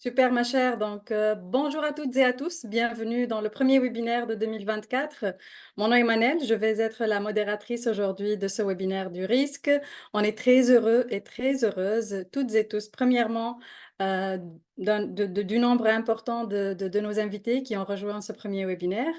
Super, ma chère. Donc, bonjour à toutes et à tous. Bienvenue dans le premier webinaire de 2024. Mon nom est Manel. Je vais être la modératrice aujourd'hui de ce webinaire du risque. On est très heureux et très heureuses, toutes et tous. Premièrement, euh, du nombre important de nos invités qui ont rejoint ce premier webinaire.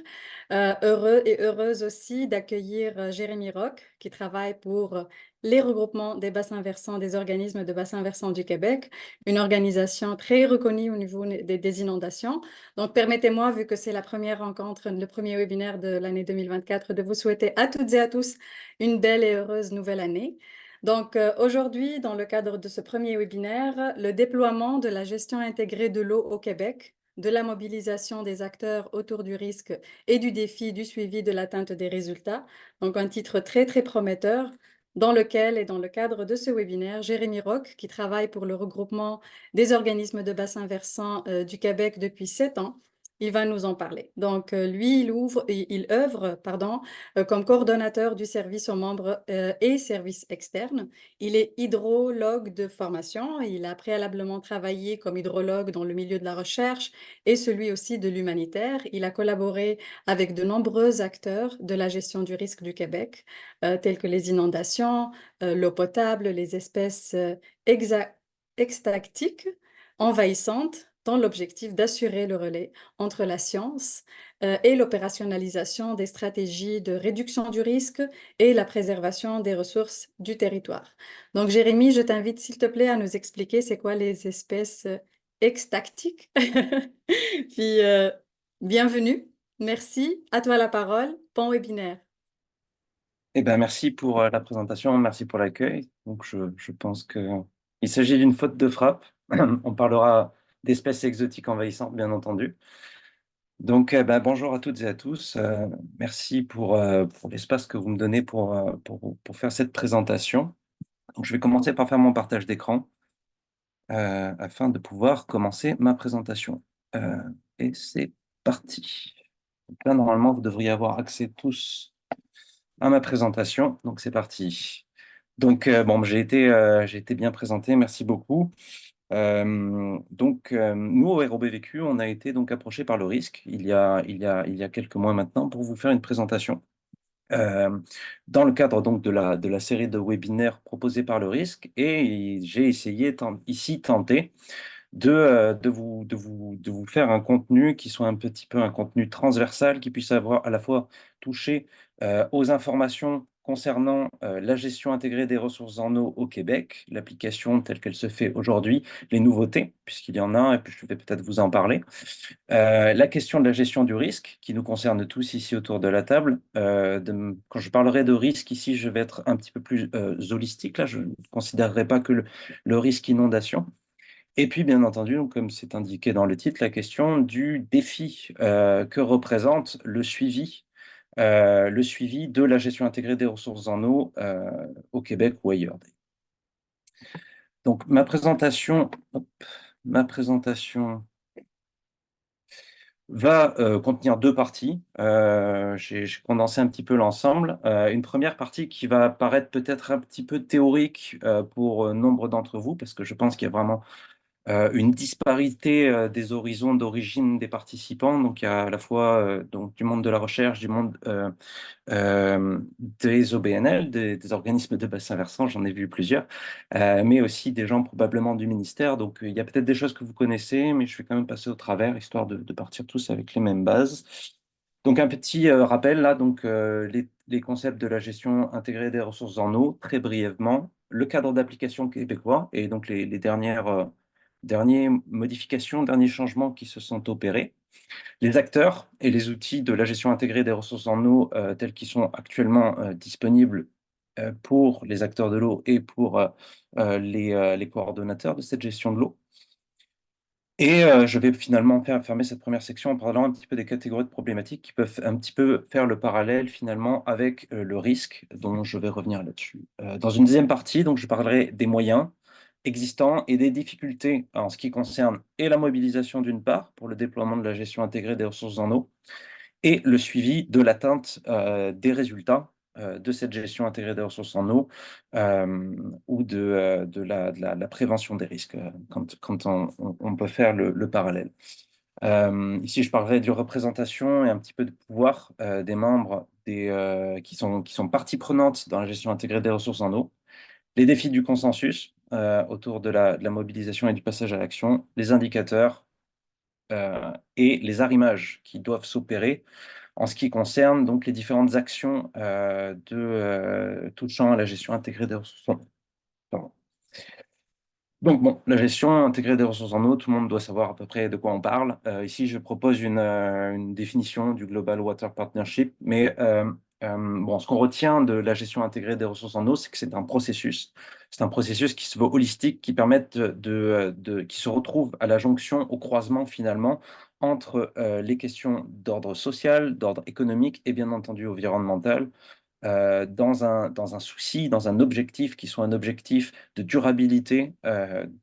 Heureux et heureuse aussi d'accueillir Jérémy Roch, qui travaille pour les regroupements des bassins versants des organismes de bassins versants du Québec, une organisation très reconnue au niveau des inondations. Donc, permettez-moi, vu que c'est la première rencontre, le premier webinaire de l'année 2024, de vous souhaiter à toutes et à tous une belle et heureuse nouvelle année. Donc, aujourd'hui, dans le cadre de ce premier webinaire, le déploiement de la gestion intégrée de l'eau au Québec, de la mobilisation des acteurs autour du risque et du défi du suivi de l'atteinte des résultats. Donc, un titre très, très prometteur dans lequel et dans le cadre de ce webinaire, Jérémy Roch, qui travaille pour le regroupement des organismes de bassin versant du Québec depuis 7 ans, il va nous en parler. Donc, lui, il œuvre, comme coordonnateur du service aux membres et services externes. Il est hydrologue de formation. Il a préalablement travaillé comme hydrologue dans le milieu de la recherche et celui aussi de l'humanitaire. Il a collaboré avec de nombreux acteurs de la gestion du risque du Québec, tels que les inondations, l'eau potable, les espèces extactiques envahissantes, dans l'objectif d'assurer le relais entre la science et l'opérationnalisation des stratégies de réduction du risque et la préservation des ressources du territoire. Donc, Jérémy, je t'invite, s'il te plaît, à nous expliquer c'est quoi les espèces extactiques. Puis, bienvenue. Merci. À toi la parole. Bon webinaire. Merci pour la présentation, merci pour l'accueil. Donc, je pense qu'il s'agit d'une faute de frappe. On parlera d'espèces exotiques envahissantes, bien entendu. Donc, bonjour à toutes et à tous. Merci pour l'espace que vous me donnez pour faire cette présentation. Donc, je vais commencer par faire mon partage d'écran afin de pouvoir commencer ma présentation. Et c'est parti. Donc là, normalement, vous devriez avoir accès tous à ma présentation. Donc, c'est parti. Donc, j'ai été bien présenté, merci beaucoup. Nous, au ROBVQ, on a été donc approché par le risque il y a quelques mois maintenant pour vous faire une présentation. Dans le cadre donc de la série de webinaires proposés par le risque, et j'ai essayé ici tenté de vous faire un contenu qui soit un petit peu un contenu transversal, qui puisse avoir à la fois touché aux informations concernant la gestion intégrée des ressources en eau au Québec, l'application telle qu'elle se fait aujourd'hui, les nouveautés, puisqu'il y en a, et puis je vais peut-être vous en parler, la question de la gestion du risque, qui nous concerne tous ici autour de la table. Quand je parlerai de risque ici, je vais être un petit peu plus holistique, là, je ne considérerai pas que le risque inondation. Et puis, bien entendu, donc, comme c'est indiqué dans le titre, la question du défi que représente le suivi de la gestion intégrée des ressources en eau au Québec ou ailleurs. Donc, ma présentation va contenir deux parties. J'ai condensé un petit peu l'ensemble. Une première partie qui va paraître peut-être un petit peu théorique pour nombre d'entre vous, parce que je pense qu'il y a vraiment une disparité des horizons d'origine des participants. Donc, il y a à la fois donc, du monde de la recherche, du monde des OBNL, des organismes de bassin versant, j'en ai vu plusieurs, mais aussi des gens probablement du ministère. Donc, il y a peut-être des choses que vous connaissez, mais je vais quand même passer au travers, histoire de partir tous avec les mêmes bases. Donc, un petit rappel, là, donc, les concepts de la gestion intégrée des ressources en eau, très brièvement, le cadre d'application québécois et donc les dernières modifications, derniers changements qui se sont opérés, les acteurs et les outils de la gestion intégrée des ressources en eau tels qu'ils sont actuellement disponibles pour les acteurs de l'eau et pour les coordonnateurs de cette gestion de l'eau. Et je vais finalement fermer cette première section en parlant un petit peu des catégories de problématiques qui peuvent un petit peu faire le parallèle finalement avec le risque, dont je vais revenir là-dessus. Dans une deuxième partie, donc, je parlerai des moyens existants et des difficultés en ce qui concerne et la mobilisation d'une part pour le déploiement de la gestion intégrée des ressources en eau et le suivi de l'atteinte des résultats de cette gestion intégrée des ressources en eau ou de la prévention des risques, quand on peut faire le parallèle. Ici, je parlerai de représentation et un petit peu de pouvoir des membres qui sont partie prenante dans la gestion intégrée des ressources en eau, les défis du consensus autour de la mobilisation et du passage à l'action, les indicateurs et les arrimages qui doivent s'opérer en ce qui concerne donc les différentes actions touchant à la gestion intégrée des ressources en eau. Pardon. Donc bon, la gestion intégrée des ressources en eau, tout le monde doit savoir à peu près de quoi on parle. Ici, je propose une définition du Global Water Partnership, mais bon, ce qu'on retient de la gestion intégrée des ressources en eau, c'est que c'est un processus. C'est un processus qui se veut holistique, qui permet qui se retrouve à la jonction, au croisement finalement, entre les questions d'ordre social, d'ordre économique et bien entendu environnemental, dans un souci, dans un objectif qui soit un objectif de durabilité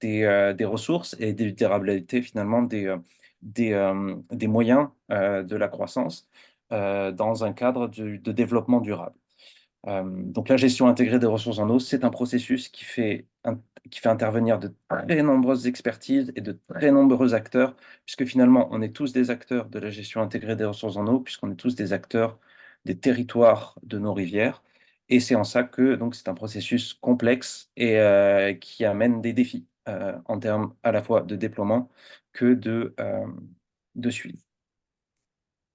des ressources et de durabilité finalement des moyens de la croissance dans un cadre de développement durable. Donc la gestion intégrée des ressources en eau, c'est un processus qui fait intervenir de très nombreuses expertises et de très nombreux acteurs, puisque finalement, on est tous des acteurs de la gestion intégrée des ressources en eau, puisqu'on est tous des acteurs des territoires de nos rivières. Et c'est en ça que donc c'est un processus complexe et qui amène des défis en termes à la fois de déploiement que de suivi.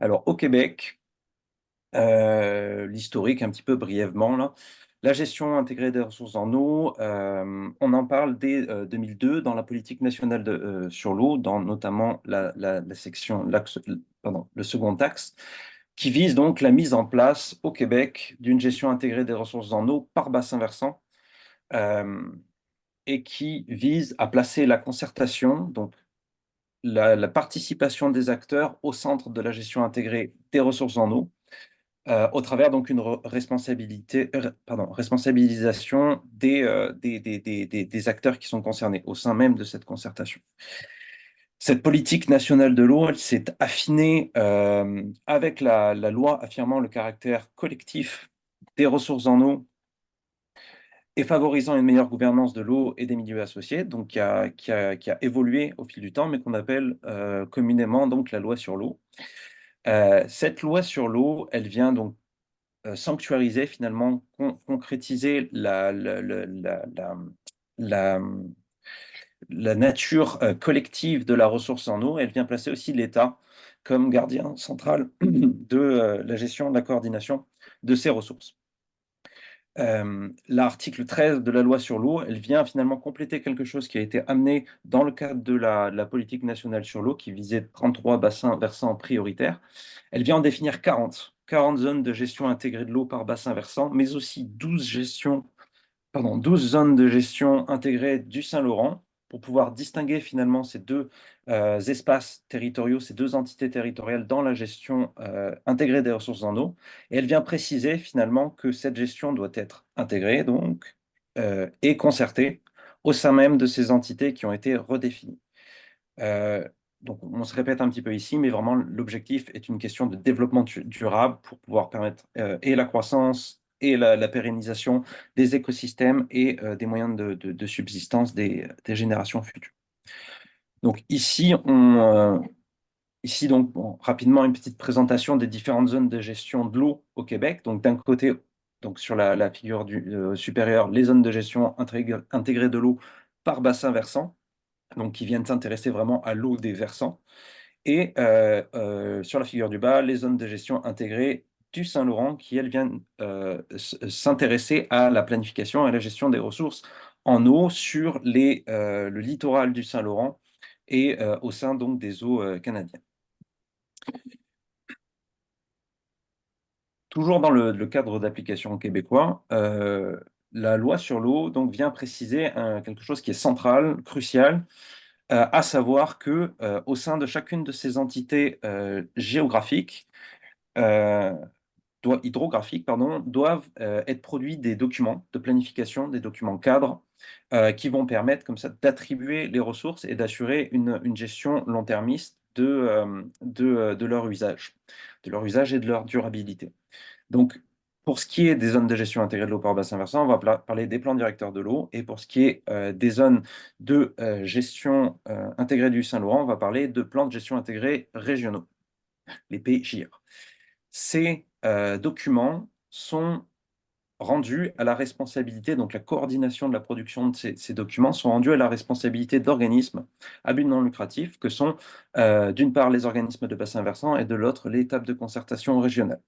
Alors au Québec, l'historique un petit peu brièvement là. La gestion intégrée des ressources en eau, on en parle dès 2002 dans la politique nationale sur l'eau, dans notamment la section, le second axe, qui vise donc la mise en place au Québec d'une gestion intégrée des ressources en eau par bassin versant, euh, et qui vise à placer la concertation, donc la participation des acteurs au centre de la gestion intégrée des ressources en eau, au travers donc une responsabilisation des acteurs qui sont concernés au sein même de cette concertation. Cette politique nationale de l'eau, elle s'est affinée avec la loi affirmant le caractère collectif des ressources en eau et favorisant une meilleure gouvernance de l'eau et des milieux associés, donc qui a évolué au fil du temps, mais qu'on appelle communément donc la loi sur l'eau. Cette loi sur l'eau, elle vient donc sanctuariser, finalement, concrétiser la, la nature collective de la ressource en eau. Elle vient placer aussi l'État comme gardien central de la gestion, de la coordination de ces ressources. L'article 13 de la loi sur l'eau, elle vient finalement compléter quelque chose qui a été amené dans le cadre de la politique nationale sur l'eau, qui visait 33 bassins versants prioritaires. Elle vient en définir 40 zones de gestion intégrée de l'eau par bassin versant, mais aussi 12 zones de gestion intégrées du Saint-Laurent, pour pouvoir distinguer finalement ces deux espaces territoriaux, ces deux entités territoriales dans la gestion intégrée des ressources en eau. Et elle vient préciser finalement que cette gestion doit être intégrée donc et concertée au sein même de ces entités qui ont été redéfinies. Euh, donc, on se répète un petit peu ici, mais vraiment, l'objectif est une question de développement durable pour pouvoir permettre et la croissance et la pérennisation des écosystèmes et des moyens de subsistance des générations futures. Donc, ici donc, bon, rapidement, une petite présentation des différentes zones de gestion de l'eau au Québec. Donc, d'un côté, donc, sur la figure supérieure, les zones de gestion intégrées de l'eau par bassin versant, donc qui viennent s'intéresser vraiment à l'eau des versants. Et sur la figure du bas, les zones de gestion intégrées du Saint-Laurent, qui, elles, viennent s'intéresser à la planification et à la gestion des ressources en eau sur le littoral du Saint-Laurent et au sein donc des eaux canadiennes. Toujours dans le cadre d'application québécois, la loi sur l'eau donc vient préciser quelque chose qui est central, crucial, à savoir que au sein de chacune de ces entités géographiques, euh, hydrographiques, pardon, doivent être produits des documents de planification, des documents cadres, qui vont permettre comme ça d'attribuer les ressources et d'assurer une gestion long-termiste de leur usage et de leur durabilité. Donc, Pour ce qui est des zones de gestion intégrée de l'eau par bassin versant, on va parler des plans directeurs de l'eau. Et pour ce qui est des zones de gestion intégrée du Saint-Laurent, on va parler de plans de gestion intégrés régionaux, les PJR. Ces documents sont rendus à la responsabilité, donc la coordination de la production de ces documents sont rendus à la responsabilité d'organismes à but non lucratif, que sont d'une part les organismes de bassin versant et de l'autre les tables de concertation régionales.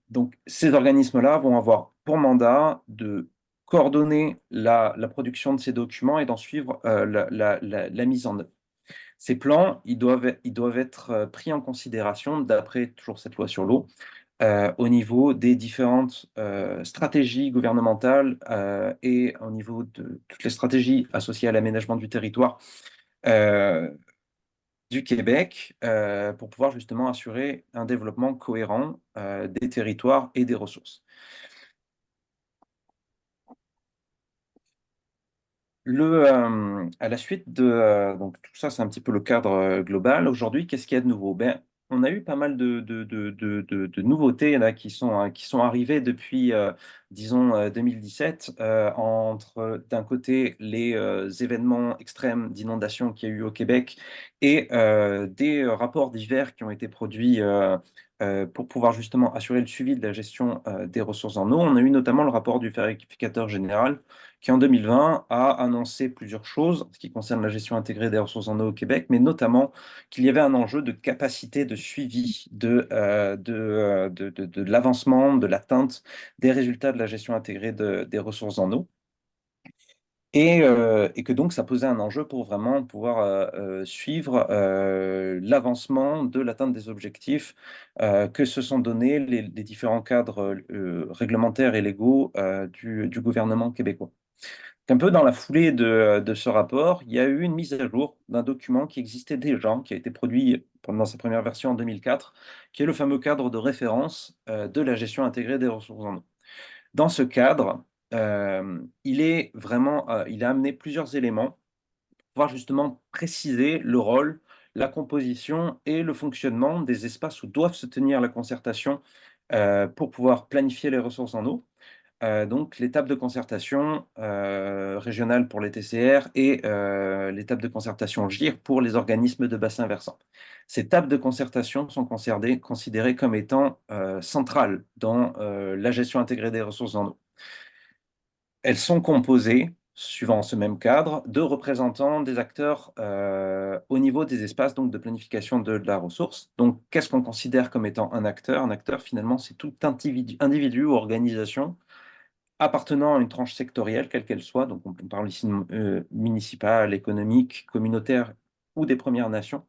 Donc ces organismes-là vont avoir pour mandat de coordonner la production de ces documents et d'en suivre la mise en œuvre. Ces plans, ils doivent être pris en considération, d'après toujours cette loi sur l'eau, au niveau des différentes stratégies gouvernementales et au niveau de toutes les stratégies associées à l'aménagement du territoire euh, du Québec pour pouvoir justement assurer un développement cohérent des territoires et des ressources. À la suite donc tout ça, c'est un petit peu le cadre global. Aujourd'hui, qu'est-ce qu'il y a de nouveau? Ben, on a eu pas mal de nouveautés là, qui sont arrivées depuis, disons, 2017, entre d'un côté les événements extrêmes d'inondation qu'il y a eu au Québec et des rapports divers qui ont été produits pour pouvoir justement assurer le suivi de la gestion des ressources en eau. On a eu notamment le rapport du vérificateur général qui en 2020 a annoncé plusieurs choses en ce qui concerne la gestion intégrée des ressources en eau au Québec, mais notamment qu'il y avait un enjeu de capacité de suivi de l'avancement, de l'atteinte des résultats de la gestion intégrée des ressources en eau. Et que donc ça posait un enjeu pour vraiment pouvoir suivre l'avancement de l'atteinte des objectifs que se sont donnés les différents cadres réglementaires et légaux du gouvernement québécois. Un peu dans la foulée de ce rapport, il y a eu une mise à jour d'un document qui existait déjà, qui a été produit pendant sa première version en 2004, qui est le fameux cadre de référence de la gestion intégrée des ressources en eau. Dans ce cadre, il a amené plusieurs éléments pour pouvoir justement préciser le rôle, la composition et le fonctionnement des espaces où doivent se tenir la concertation pour pouvoir planifier les ressources en eau. Donc l'étape de concertation régionale pour les TCR et l'étape de concertation GIR pour les organismes de bassin versant. Ces tables de concertation sont considérées comme étant centrales dans la gestion intégrée des ressources en eau. Elles sont composées, suivant ce même cadre, de représentants des acteurs au niveau des espaces donc de planification de la ressource. Donc, qu'est-ce qu'on considère comme étant un acteur? Un acteur, finalement, c'est tout individu ou organisation appartenant à une tranche sectorielle, quelle qu'elle soit. Donc, on parle ici municipale, économique, communautaire ou des Premières Nations,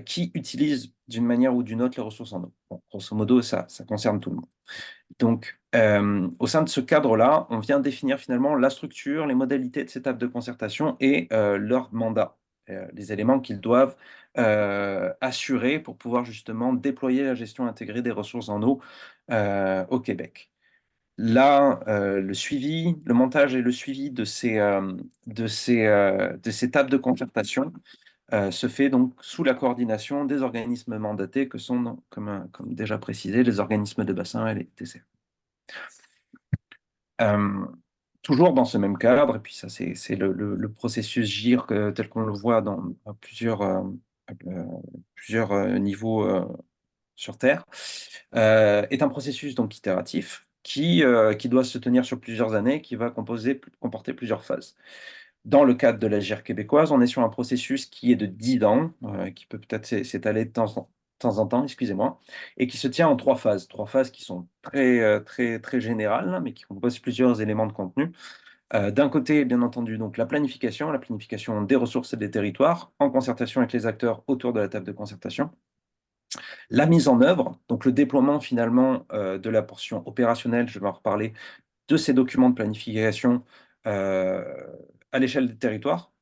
qui utilisent d'une manière ou d'une autre les ressources en eau. Bon, grosso modo, ça concerne tout le monde. Donc, au sein de ce cadre-là, on vient définir finalement la structure, les modalités de cette table de concertation et leur mandat, les éléments qu'ils doivent assurer pour pouvoir justement déployer la gestion intégrée des ressources en eau au Québec. Là, le suivi, le montage et le suivi de ces tables de concertation se fait donc sous la coordination des organismes mandatés que sont, comme déjà précisé, les organismes de bassin et les TCR. Euh, Toujours dans ce même cadre, et puis ça c'est le processus GIR tel qu'on le voit à plusieurs niveaux sur Terre, est un processus donc itératif qui doit se tenir sur plusieurs années, qui va comporter plusieurs phases. Dans le cadre de la GIR québécoise, on est sur un processus qui est de 10 ans, qui peut peut-être s'étaler de temps en temps, excusez-moi, et qui se tient en trois phases qui sont très générales, mais qui composent plusieurs éléments de contenu. D'un côté, bien entendu, donc la planification des ressources et des territoires, en concertation avec les acteurs autour de la table de concertation. La mise en œuvre, donc le déploiement finalement de la portion opérationnelle, je vais en reparler, de ces documents de planification euh, à l'échelle des territoires.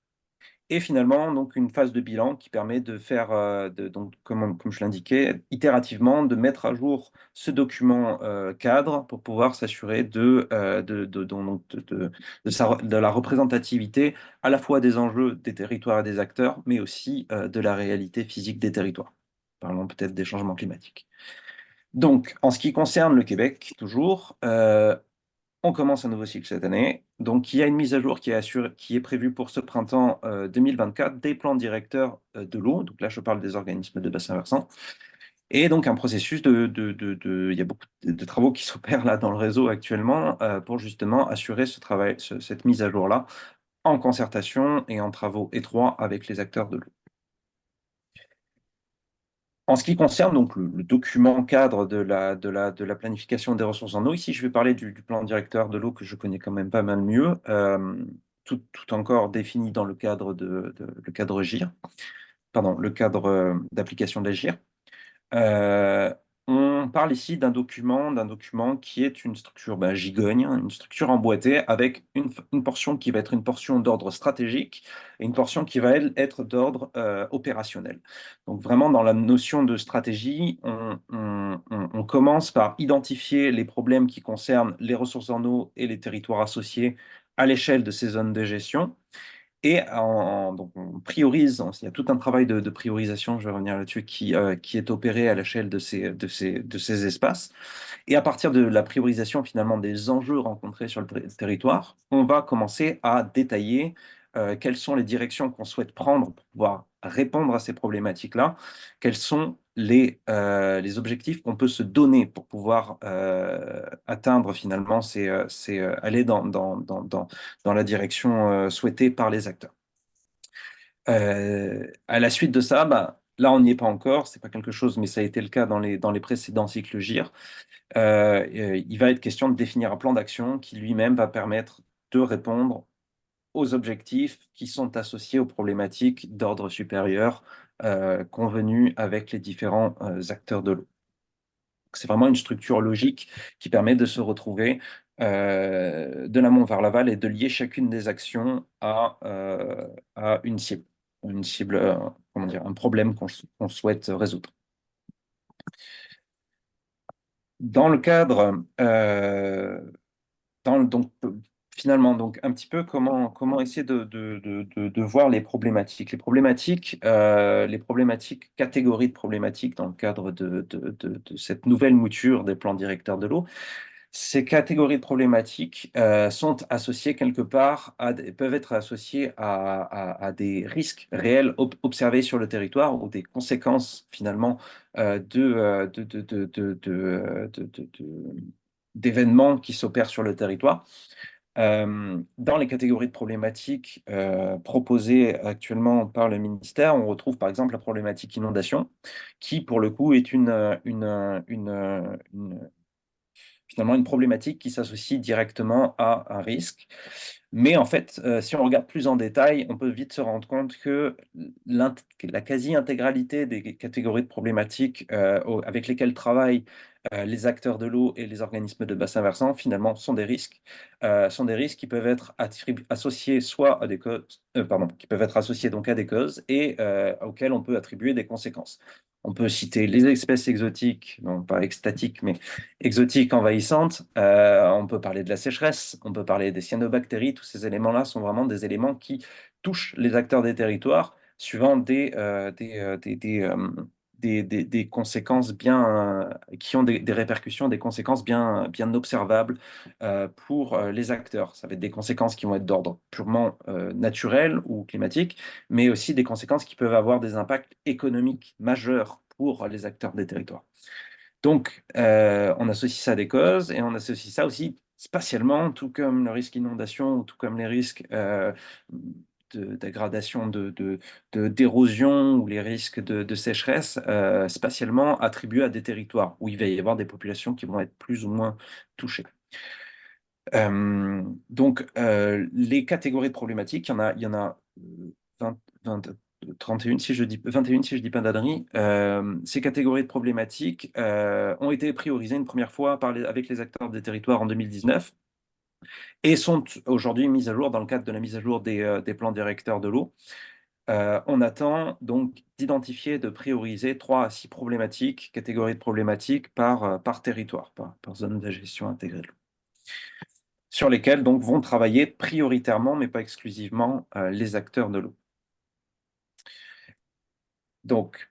Et finalement, donc, une phase de bilan qui permet de faire, donc, comme je l'indiquais, itérativement, de mettre à jour ce document cadre pour pouvoir s'assurer de la représentativité à la fois des enjeux des territoires et des acteurs, mais aussi de la réalité physique des territoires. Parlons peut-être des changements climatiques. Donc, en ce qui concerne le Québec, toujours, on commence un nouveau cycle cette année. Donc, il y a une mise à jour qui est prévue pour ce printemps 2024 des plans directeurs de l'eau. Donc là, je parle des organismes de bassin versant. Et donc, un processus il y a beaucoup de travaux qui s'opèrent là dans le réseau actuellement pour justement assurer ce travail, cette mise à jour-là en concertation et en travaux étroits avec les acteurs de l'eau. En ce qui concerne donc le document cadre de la planification des ressources en eau, ici je vais parler du plan directeur de l'eau que je connais quand même pas mal mieux, tout encore défini dans le cadre le cadre GIR, pardon, le cadre d'application de la GIR. Euh, on parle ici d'un document qui est une structure gigogne, hein, une structure emboîtée avec une portion qui va être une portion d'ordre stratégique et une portion qui va elle, être d'ordre opérationnel. Donc vraiment dans la notion de stratégie, on commence par identifier les problèmes qui concernent les ressources en eau et les territoires associés à l'échelle de ces zones de gestion. Et donc on priorise, il y a tout un travail de priorisation, je vais revenir là-dessus, qui est opéré à l'échelle de ces espaces. Et à partir de la priorisation finalement des enjeux rencontrés sur le territoire, on va commencer à détailler quelles sont les directions qu'on souhaite prendre pour pouvoir répondre à ces problématiques-là, quels sont les objectifs qu'on peut se donner pour pouvoir atteindre finalement, aller dans la direction souhaitée par les acteurs. À la suite de ça, là, on n'y est pas encore, c'est pas quelque chose, mais ça a été le cas dans les précédents cycles GIR. Il va être question de définir un plan d'action qui lui-même va permettre de répondre aux objectifs qui sont associés aux problématiques d'ordre supérieur convenues avec les différents acteurs de l'eau. C'est vraiment une structure logique qui permet de se retrouver de l'amont vers l'aval et de lier chacune des actions à une cible, comment dire, un problème qu'on souhaite résoudre. Dans le cadre, donc, finalement, donc, un petit peu comment essayer de voir les problématiques. Les problématiques, catégories de problématiques dans le cadre de cette nouvelle mouture des plans directeurs de l'eau. Ces catégories de problématiques sont associées quelque part peuvent être associées à des risques réels observés sur le territoire ou des conséquences finalement d'événements qui s'opèrent sur le territoire. Dans les catégories de problématiques proposées actuellement par le ministère, on retrouve par exemple la problématique inondation, qui pour le coup est finalement une problématique qui s'associe directement à un risque. Mais en fait, si on regarde plus en détail, on peut vite se rendre compte que la quasi-intégralité des catégories de problématiques avec lesquelles travaillent les acteurs de l'eau et les organismes de bassin versant, finalement, sont des risques qui peuvent être associés soit à des causes, pardon, qui peuvent être associés donc à des causes et auxquelles on peut attribuer des conséquences. On peut citer les espèces exotiques, non pas extatiques, mais exotiques envahissantes. On peut parler de la sécheresse, on peut parler des cyanobactéries. Tous ces éléments-là sont vraiment des éléments qui touchent les acteurs des territoires suivant des conséquences qui ont des répercussions, des conséquences bien observables pour les acteurs. Ça va être des conséquences qui vont être d'ordre purement naturel ou climatique, mais aussi des conséquences qui peuvent avoir des impacts économiques majeurs pour les acteurs des territoires. Donc, on associe ça à des causes et on associe ça aussi spatialement, tout comme le risque inondation, tout comme les risques de dégradation, d'érosion ou les risques de sécheresse, spatialement attribués à des territoires où il va y avoir des populations qui vont être plus ou moins touchées. Donc, les catégories de problématiques, il y en a 31 si je dis 21 si je dis pas d'ânerie. Ces catégories de problématiques ont été priorisées une première fois avec les acteurs des territoires en 2019 et sont aujourd'hui mises à jour dans le cadre de la mise à jour des plans directeurs de l'eau. On attend donc d'identifier, de prioriser 3 à 6 problématiques, catégories de problématiques par territoire, par zone de gestion intégrée de l'eau, sur lesquelles donc vont travailler prioritairement, mais pas exclusivement, les acteurs de l'eau. Donc,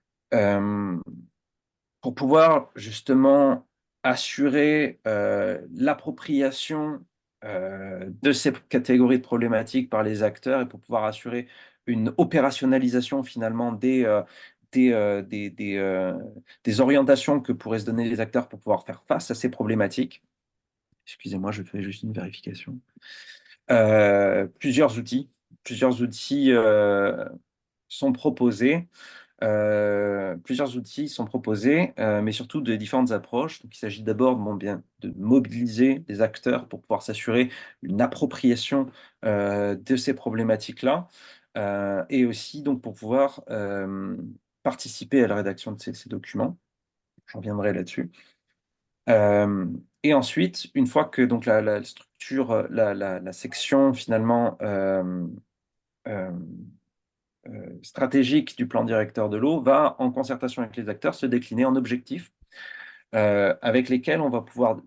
pour pouvoir justement assurer l'appropriation de ces catégories de problématiques par les acteurs et pour pouvoir assurer une opérationnalisation finalement des orientations que pourraient se donner les acteurs pour pouvoir faire face à ces problématiques. Excusez-moi, je fais juste une vérification. Plusieurs outils. Plusieurs outils sont proposés. Plusieurs outils sont proposés, mais surtout de différentes approches. Donc, il s'agit d'abord bon, bien, de mobiliser les acteurs pour pouvoir s'assurer une appropriation de ces problématiques-là, et aussi donc, pour pouvoir participer à la rédaction de ces documents. Je reviendrai là-dessus. Euh, et ensuite, une fois que donc, la structure, la section finalement euh, stratégique du plan directeur de l'eau va, en concertation avec les acteurs, se décliner en objectifs avec lesquels on va pouvoir,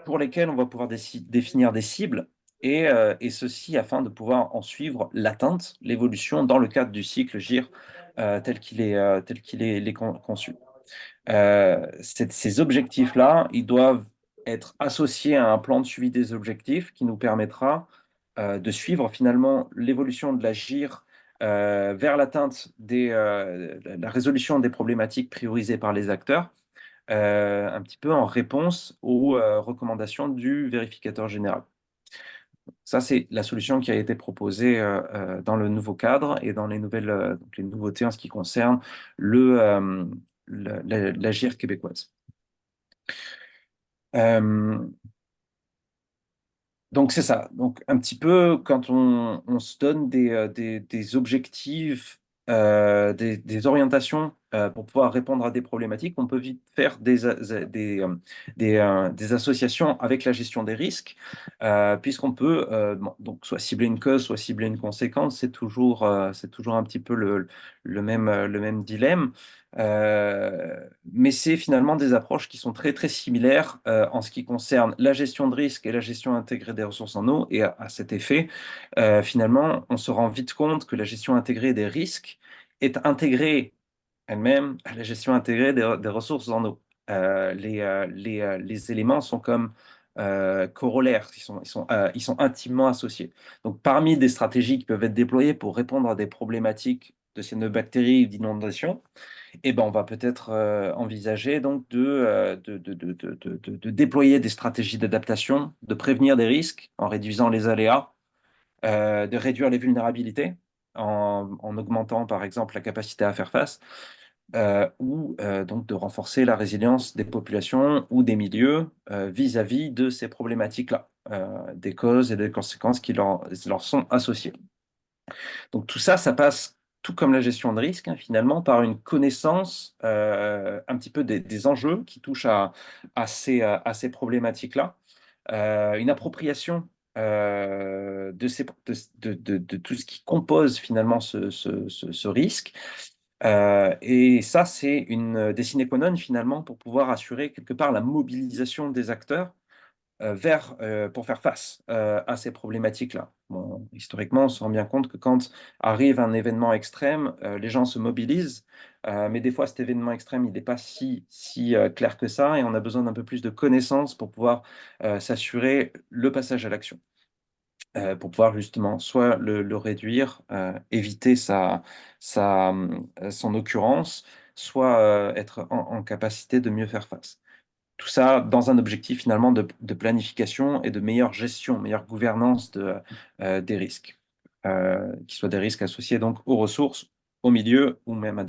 pour lesquels on va pouvoir définir des cibles et ceci afin de pouvoir en suivre l'atteinte, l'évolution dans le cadre du cycle GIR tel qu'il est conçu. Ces objectifs-là, ils doivent être associés à un plan de suivi des objectifs qui nous permettra de suivre finalement l'évolution de la GIR vers l'atteinte la résolution des problématiques priorisées par les acteurs, un petit peu en réponse aux recommandations du vérificateur général. Ça, c'est la solution qui a été proposée dans le nouveau cadre et dans donc les nouveautés en ce qui concerne la GIR québécoise. Euh, donc c'est ça. Donc un petit peu quand on se donne des objectifs, des orientations pour pouvoir répondre à des problématiques, on peut vite faire des associations avec la gestion des risques, puisqu'on peut bon, donc soit cibler une cause, soit cibler une conséquence. C'est toujours un petit peu le même dilemme. Mais c'est finalement des approches qui sont très très similaires en ce qui concerne la gestion de risque et la gestion intégrée des ressources en eau. Et à cet effet, finalement, on se rend vite compte que la gestion intégrée des risques est intégrée elle-même à la gestion intégrée des ressources en eau. Les éléments sont comme corollaires, ils sont intimement associés. Donc, parmi des stratégies qui peuvent être déployées pour répondre à des problématiques de cyanobactéries ou d'inondation, eh ben, on va peut-être envisager donc de déployer des stratégies d'adaptation, de prévenir des risques en réduisant les aléas, de réduire les vulnérabilités en augmentant par exemple la capacité à faire face, ou donc de renforcer la résilience des populations ou des milieux vis-à-vis de ces problématiques-là, des causes et des conséquences qui leur sont associées. Donc tout ça, ça passe, tout comme la gestion de risque, hein, finalement, par une connaissance un petit peu des enjeux qui touchent à ces problématiques-là, une appropriation de tout ce qui compose finalement ce risque. Et ça, c'est des sine qua non finalement pour pouvoir assurer quelque part la mobilisation des acteurs pour faire face à ces problématiques-là. Bon, historiquement, on se rend bien compte que quand arrive un événement extrême, les gens se mobilisent, mais des fois, cet événement extrême, il n'est pas si clair que ça, et on a besoin d'un peu plus de connaissances pour pouvoir s'assurer le passage à l'action, pour pouvoir justement soit le réduire, éviter son occurrence, soit être en capacité de mieux faire face. Tout ça dans un objectif finalement de planification et de meilleure gestion, meilleure gouvernance des risques, qui soient des risques associés donc aux ressources, au milieu ou même à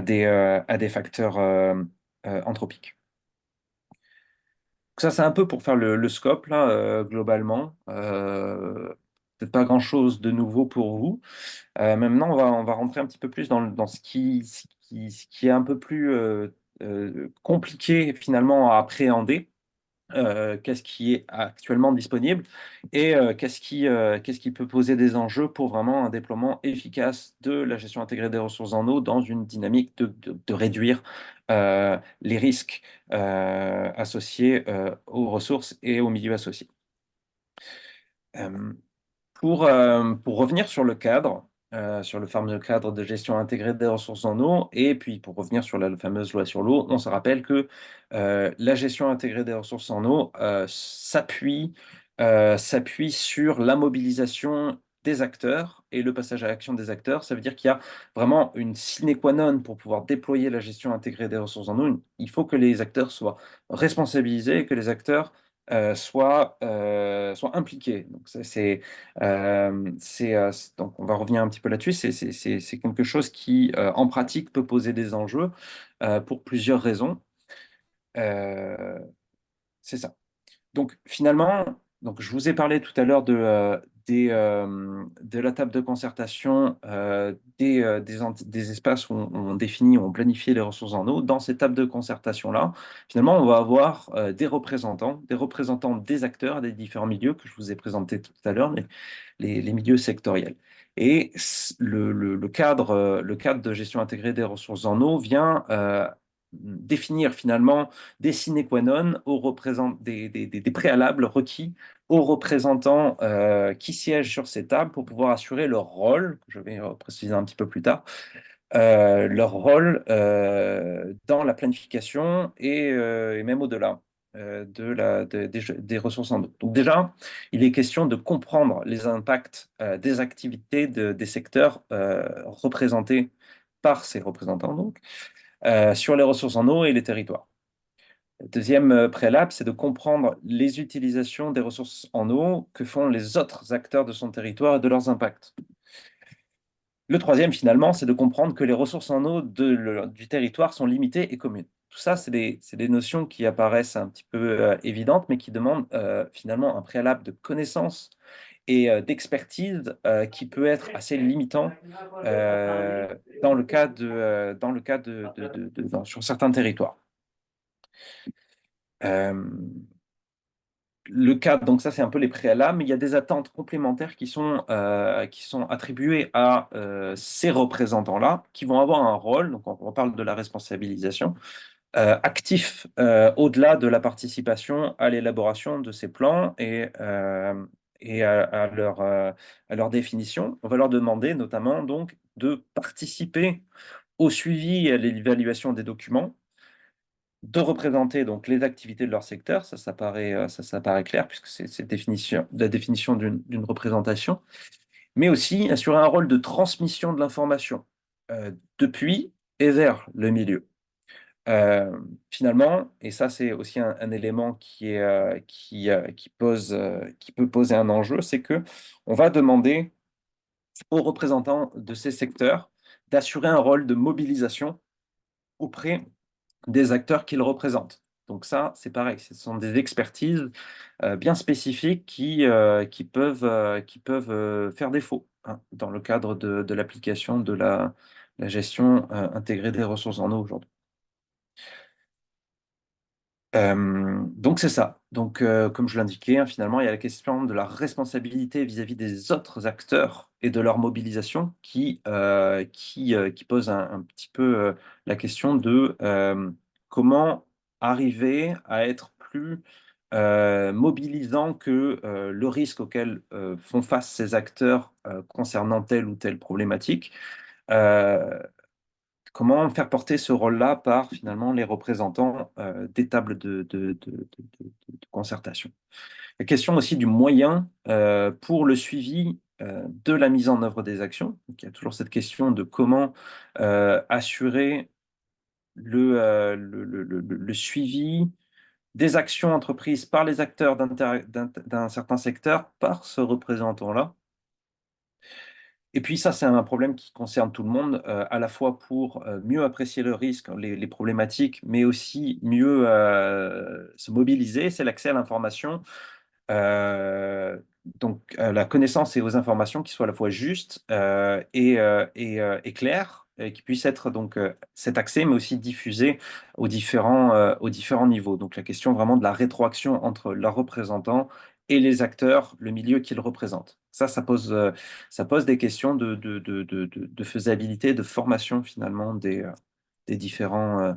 des facteurs anthropiques. Donc ça, c'est un peu pour faire le scope là, globalement. Peut-être pas grand-chose de nouveau pour vous. Maintenant, on va rentrer un petit peu plus dans ce qui est un peu plus compliqué finalement à appréhender. Qu'est-ce qui est actuellement disponible et qu'est-ce qui peut poser des enjeux pour vraiment un déploiement efficace de la gestion intégrée des ressources en eau dans une dynamique de réduire les risques associés aux ressources et aux milieux associés. Euh, pour revenir sur le cadre, sur le fameux cadre de gestion intégrée des ressources en eau. Et puis, pour revenir sur la fameuse loi sur l'eau, on se rappelle que la gestion intégrée des ressources en eau s'appuie sur la mobilisation des acteurs et le passage à l'action des acteurs. Ça veut dire qu'il y a vraiment une sine qua non pour pouvoir déployer la gestion intégrée des ressources en eau. Il faut que les acteurs soient responsabilisés et que les acteurs soient impliqués. Donc, donc, on va revenir un petit peu là-dessus. C'est quelque chose qui, en pratique, peut poser des enjeux pour plusieurs raisons. Euh, c'est ça. Donc finalement, donc, je vous ai parlé tout à l'heure de la table de concertation, des espaces où on définit, où on planifie les ressources en eau. Dans ces tables de concertation-là, finalement, on va avoir des représentants des acteurs des différents milieux que je vous ai présentés tout à l'heure, les milieux sectoriels. Et le cadre de gestion intégrée des ressources en eau vient définir finalement des sine qua non des préalables requis aux représentants qui siègent sur ces tables pour pouvoir assurer leur rôle, je vais préciser un petit peu plus tard, leur rôle dans la planification et même au-delà des ressources en eau. Donc déjà, il est question de comprendre les impacts des activités des secteurs représentés par ces représentants donc, sur les ressources en eau et les territoires. Le deuxième préalable, c'est de comprendre les utilisations des ressources en eau que font les autres acteurs de son territoire et de leurs impacts. Le troisième, finalement, c'est de comprendre que les ressources en eau du territoire sont limitées et communes. Tout ça, c'est des notions qui apparaissent un petit peu évidentes, mais qui demandent finalement un préalable de connaissance et d'expertise qui peut être assez limitant dans le cas sur certains territoires. Euh, le cadre, donc ça c'est un peu les préalables, mais il y a des attentes complémentaires qui sont attribuées à ces représentants-là, qui vont avoir un rôle, donc on parle de la responsabilisation, actif au-delà de la participation à l'élaboration de ces plans et à leur définition. On va leur demander notamment donc de participer au suivi et à l'évaluation des documents, de représenter donc les activités de leur secteur, ça paraît clair puisque c'est la définition d'une représentation, mais aussi assurer un rôle de transmission de l'information depuis et vers le milieu. Finalement, et ça c'est aussi un élément qui peut poser un enjeu, c'est que on va demander aux représentants de ces secteurs d'assurer un rôle de mobilisation auprès des acteurs qu'ils représentent. Donc ça, c'est pareil, ce sont des expertises bien spécifiques qui peuvent faire défaut hein, dans le cadre de l'application de la gestion intégrée des ressources en eau aujourd'hui. Donc c'est ça. Donc comme je l'indiquais, hein, finalement, il y a la question de la responsabilité vis-à-vis des autres acteurs et de leur mobilisation qui pose un petit peu la question de comment arriver à être plus mobilisant que le risque auquel font face ces acteurs concernant telle ou telle problématique. Euh, Comment faire porter ce rôle-là par finalement les représentants des tables de concertation. La question aussi du moyen pour le suivi de la mise en œuvre des actions. Donc, il y a toujours cette question de comment assurer le suivi des actions entreprises par les acteurs d'un certain secteur par ce représentant-là. Et puis ça, c'est un problème qui concerne tout le monde, à la fois pour mieux apprécier le risque, les problématiques, mais aussi mieux se mobiliser, c'est l'accès à l'information, donc à la connaissance et aux informations qui soient à la fois justes et claires, et qui puissent être donc cet accès, mais aussi diffusé aux différents niveaux. Donc la question vraiment de la rétroaction entre leurs représentants et les acteurs, le milieu qu'ils représentent. Ça pose des questions de faisabilité, de formation finalement des différents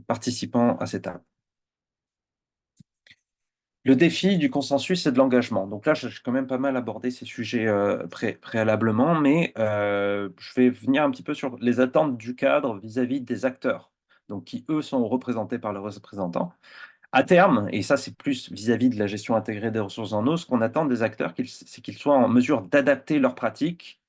participants à cette table. Le défi du consensus et de l'engagement. Donc là, j'ai quand même pas mal abordé ces sujets préalablement, mais je vais venir un petit peu sur les attentes du cadre vis-à-vis des acteurs, donc qui, eux, sont représentés par leurs représentants. À terme, et ça c'est plus vis-à-vis de la gestion intégrée des ressources en eau, ce qu'on attend des acteurs, c'est qu'ils soient en mesure d'adapter leurs pratiques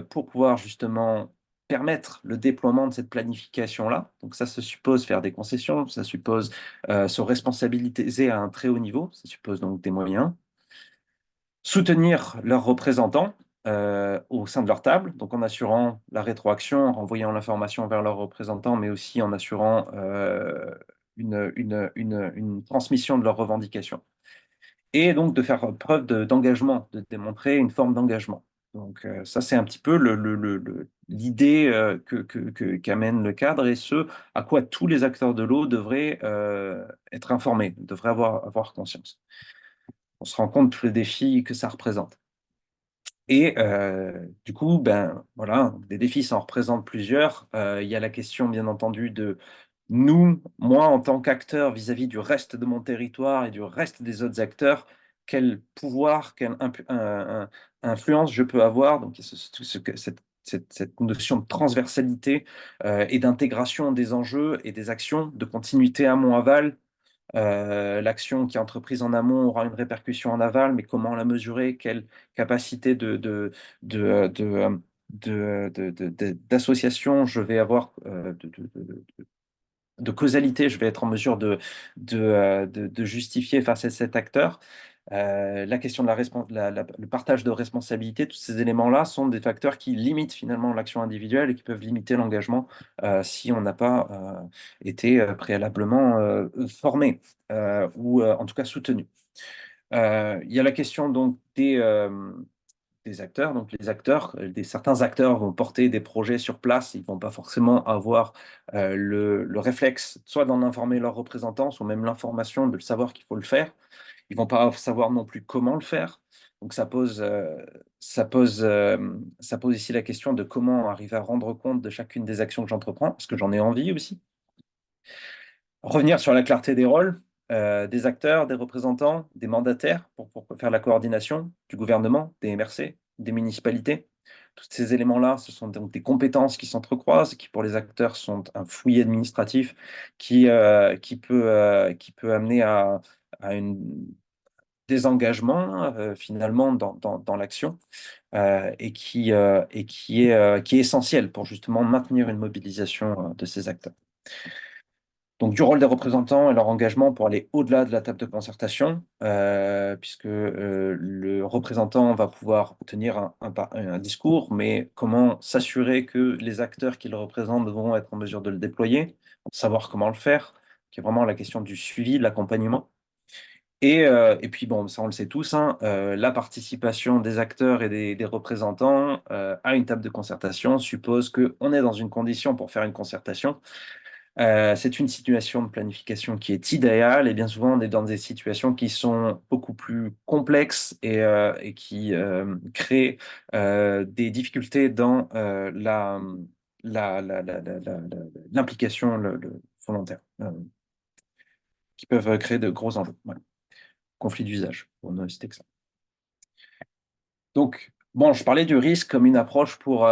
pour pouvoir justement permettre le déploiement de cette planification-là. Donc ça suppose faire des concessions, ça suppose se responsabiliser à un très haut niveau, ça suppose donc des moyens. Soutenir leurs représentants au sein de leur table, donc en assurant la rétroaction, en renvoyant l'information vers leurs représentants, mais aussi en assurant une transmission de leurs revendications. Et donc de faire preuve d'engagement, de démontrer une forme d'engagement. Donc ça, c'est un petit peu l'idée qu'amène le cadre et ce à quoi tous les acteurs de l'eau devraient être informés, devraient avoir conscience. On se rend compte de tous les défis que ça représente. Et du coup, ben voilà, des défis, ça en représente plusieurs. Il y a la question, bien entendu, de nous, moi, en tant qu'acteur vis-à-vis du reste de mon territoire et du reste des autres acteurs, quel pouvoir, quelle influence je peux avoir. Donc, il y a cette notion de transversalité et d'intégration des enjeux et des actions, de continuité amont-aval. L'action qui est entreprise en amont aura une répercussion en aval, mais comment la mesurer? Quelle capacité d'association je vais avoir, de causalité, je vais être en mesure de justifier face à cet acteur. La question de le partage de responsabilité, tous ces éléments-là sont des facteurs qui limitent finalement l'action individuelle et qui peuvent limiter l'engagement si on n'a pas été préalablement formé ou en tout cas soutenu. Il y a la question donc des acteurs. Donc les acteurs, certains acteurs vont porter des projets sur place, ils vont pas forcément avoir le réflexe soit d'en informer leurs représentants, soit même l'information de le savoir qu'il faut le faire. Ils vont pas savoir non plus comment le faire. Donc ça pose ici la question de comment arriver à rendre compte de chacune des actions que j'entreprends, parce que j'en ai envie aussi. Revenir sur la clarté des rôles, des acteurs, des représentants, des mandataires pour faire la coordination du gouvernement, des MRC, des municipalités. Tous ces éléments-là, ce sont donc des compétences qui s'entrecroisent, qui pour les acteurs sont un fouillis administratif qui peut amener à un désengagement finalement dans l'action qui est essentiel pour justement maintenir une mobilisation de ces acteurs. Donc, du rôle des représentants et leur engagement pour aller au-delà de la table de concertation, puisque le représentant va pouvoir tenir un discours, mais comment s'assurer que les acteurs qui le représentent vont être en mesure de le déployer, savoir comment le faire, qui est vraiment la question du suivi, de l'accompagnement. Et puis, bon, ça on le sait tous, hein, la participation des acteurs et des représentants à une table de concertation suppose qu'on est dans une condition pour faire une concertation. C'est une situation de planification qui est idéale et bien souvent on est dans des situations qui sont beaucoup plus complexes et qui créent des difficultés dans l'implication volontaire, qui peuvent créer de gros enjeux. Voilà. Conflit d'usage, pour ne citer que ça. Donc, bon, je parlais du risque comme une approche pour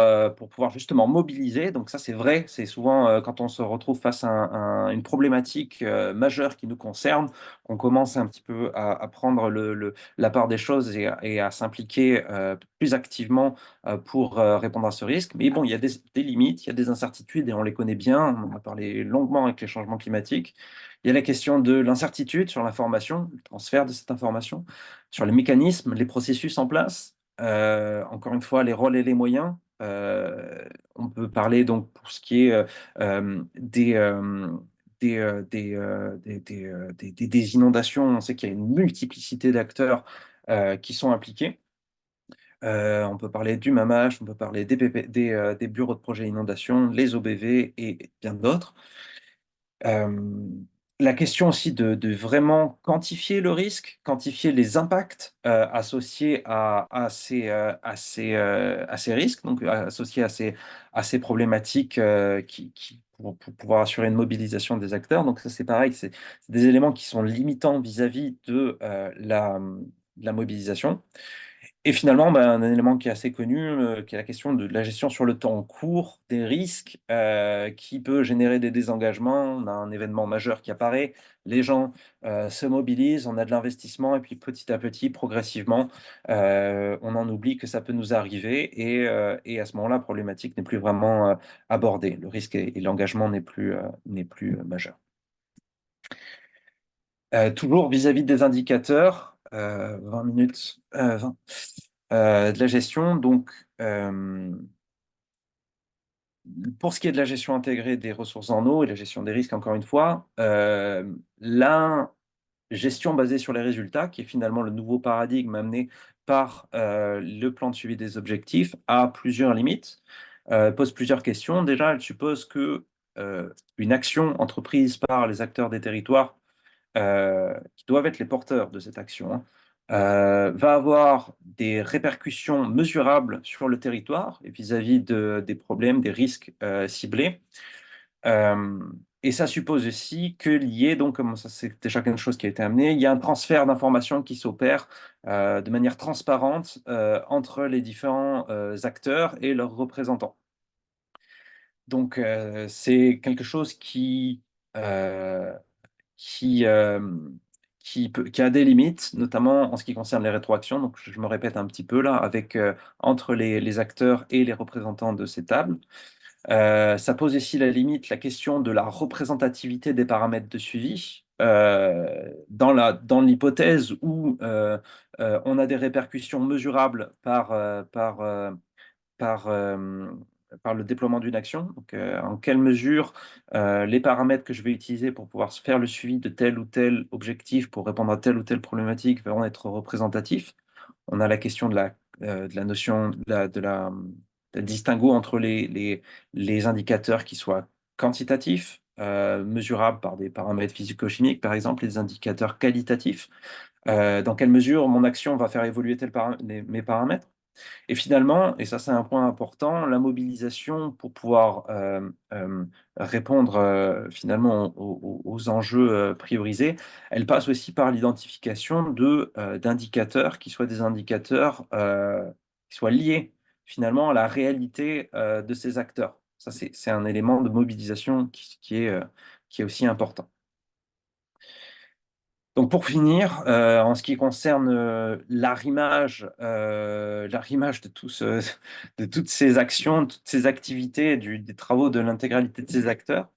pouvoir justement mobiliser. Donc ça, c'est vrai. C'est souvent quand on se retrouve face à une problématique majeure qui nous concerne, qu'on commence un petit peu à prendre la part des choses et à s'impliquer plus activement pour répondre à ce risque. Mais bon, il y a des limites, il y a des incertitudes et on les connaît bien. On en a parlé longuement avec les changements climatiques. Il y a la question de l'incertitude sur l'information, le transfert de cette information, sur les mécanismes, les processus en place. Encore une fois, les rôles et les moyens. On peut parler donc pour ce qui est des inondations. On sait qu'il y a une multiplicité d'acteurs qui sont impliqués. On peut parler du MAMAH, on peut parler des bureaux de projet inondation, les OBV et bien d'autres. La question aussi de vraiment quantifier le risque, quantifier les impacts associés à ces risques, donc associés à ces problématiques qui pour pouvoir assurer une mobilisation des acteurs. Donc ça, c'est pareil, c'est des éléments qui sont limitants vis-à-vis de la mobilisation. Et finalement, un élément qui est assez connu, qui est la question de la gestion sur le temps court des risques, qui peut générer des désengagements. On a un événement majeur qui apparaît, les gens se mobilisent, on a de l'investissement, et puis petit à petit, progressivement, on en oublie que ça peut nous arriver, et à ce moment-là, la problématique n'est plus vraiment abordée. Le risque et l'engagement n'est plus majeur. Toujours vis-à-vis des indicateurs, 20 minutes, 20, de la gestion. Donc, pour ce qui est de la gestion intégrée des ressources en eau et la gestion des risques, encore une fois, la gestion basée sur les résultats, qui est finalement le nouveau paradigme amené par le plan de suivi des objectifs, a plusieurs limites, pose plusieurs questions. Déjà, elle suppose que une action entreprise par les acteurs des territoires qui doivent être les porteurs de cette action, hein, va avoir des répercussions mesurables sur le territoire et vis-à-vis des problèmes, des risques ciblés. Euh, et ça suppose aussi qu'il y ait, donc, comme ça c'est déjà quelque chose qui a été amené, il y a un transfert d'informations qui s'opère de manière transparente entre les différents acteurs et leurs représentants. Donc, c'est quelque chose euh, qui, euh, qui a des limites, notamment en ce qui concerne les rétroactions. Donc, je me répète un petit peu là, avec, entre les acteurs et les représentants de ces tables. Ça pose aussi la limite, la question de la représentativité des paramètres de suivi. Dans l'hypothèse où on a des répercussions mesurables par, par le déploiement d'une action. Donc, en quelle mesure les paramètres que je vais utiliser pour pouvoir faire le suivi de tel ou tel objectif pour répondre à telle ou telle problématique vont être représentatifs. On a la question de la notion de distinguo entre les indicateurs qui soient quantitatifs, mesurables par des paramètres physico-chimiques, par exemple, les indicateurs qualitatifs. Dans quelle mesure mon action va faire évoluer mes paramètres? Et finalement, et ça c'est un point important, la mobilisation pour pouvoir répondre finalement aux enjeux priorisés, elle passe aussi par l'identification d'indicateurs qui soient des indicateurs qui soient liés finalement à la réalité de ces acteurs. Ça, c'est un élément de mobilisation qui est aussi important. Donc pour finir, en ce qui concerne l'arrimage de de toutes ces actions, toutes ces activités, des travaux de l'intégralité de ces acteurs,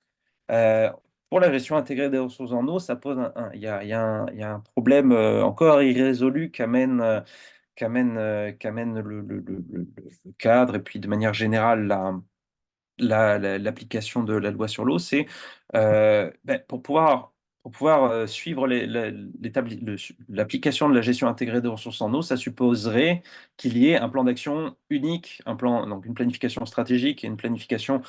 euh, pour la gestion intégrée des ressources en eau, ça pose il y a un problème encore irrésolu qu'amène le cadre et puis de manière générale l'application de la loi sur l'eau, c'est pour pouvoir suivre l'application de la gestion intégrée des ressources en eau, ça supposerait qu'il y ait un plan d'action unique, donc une planification stratégique et une planification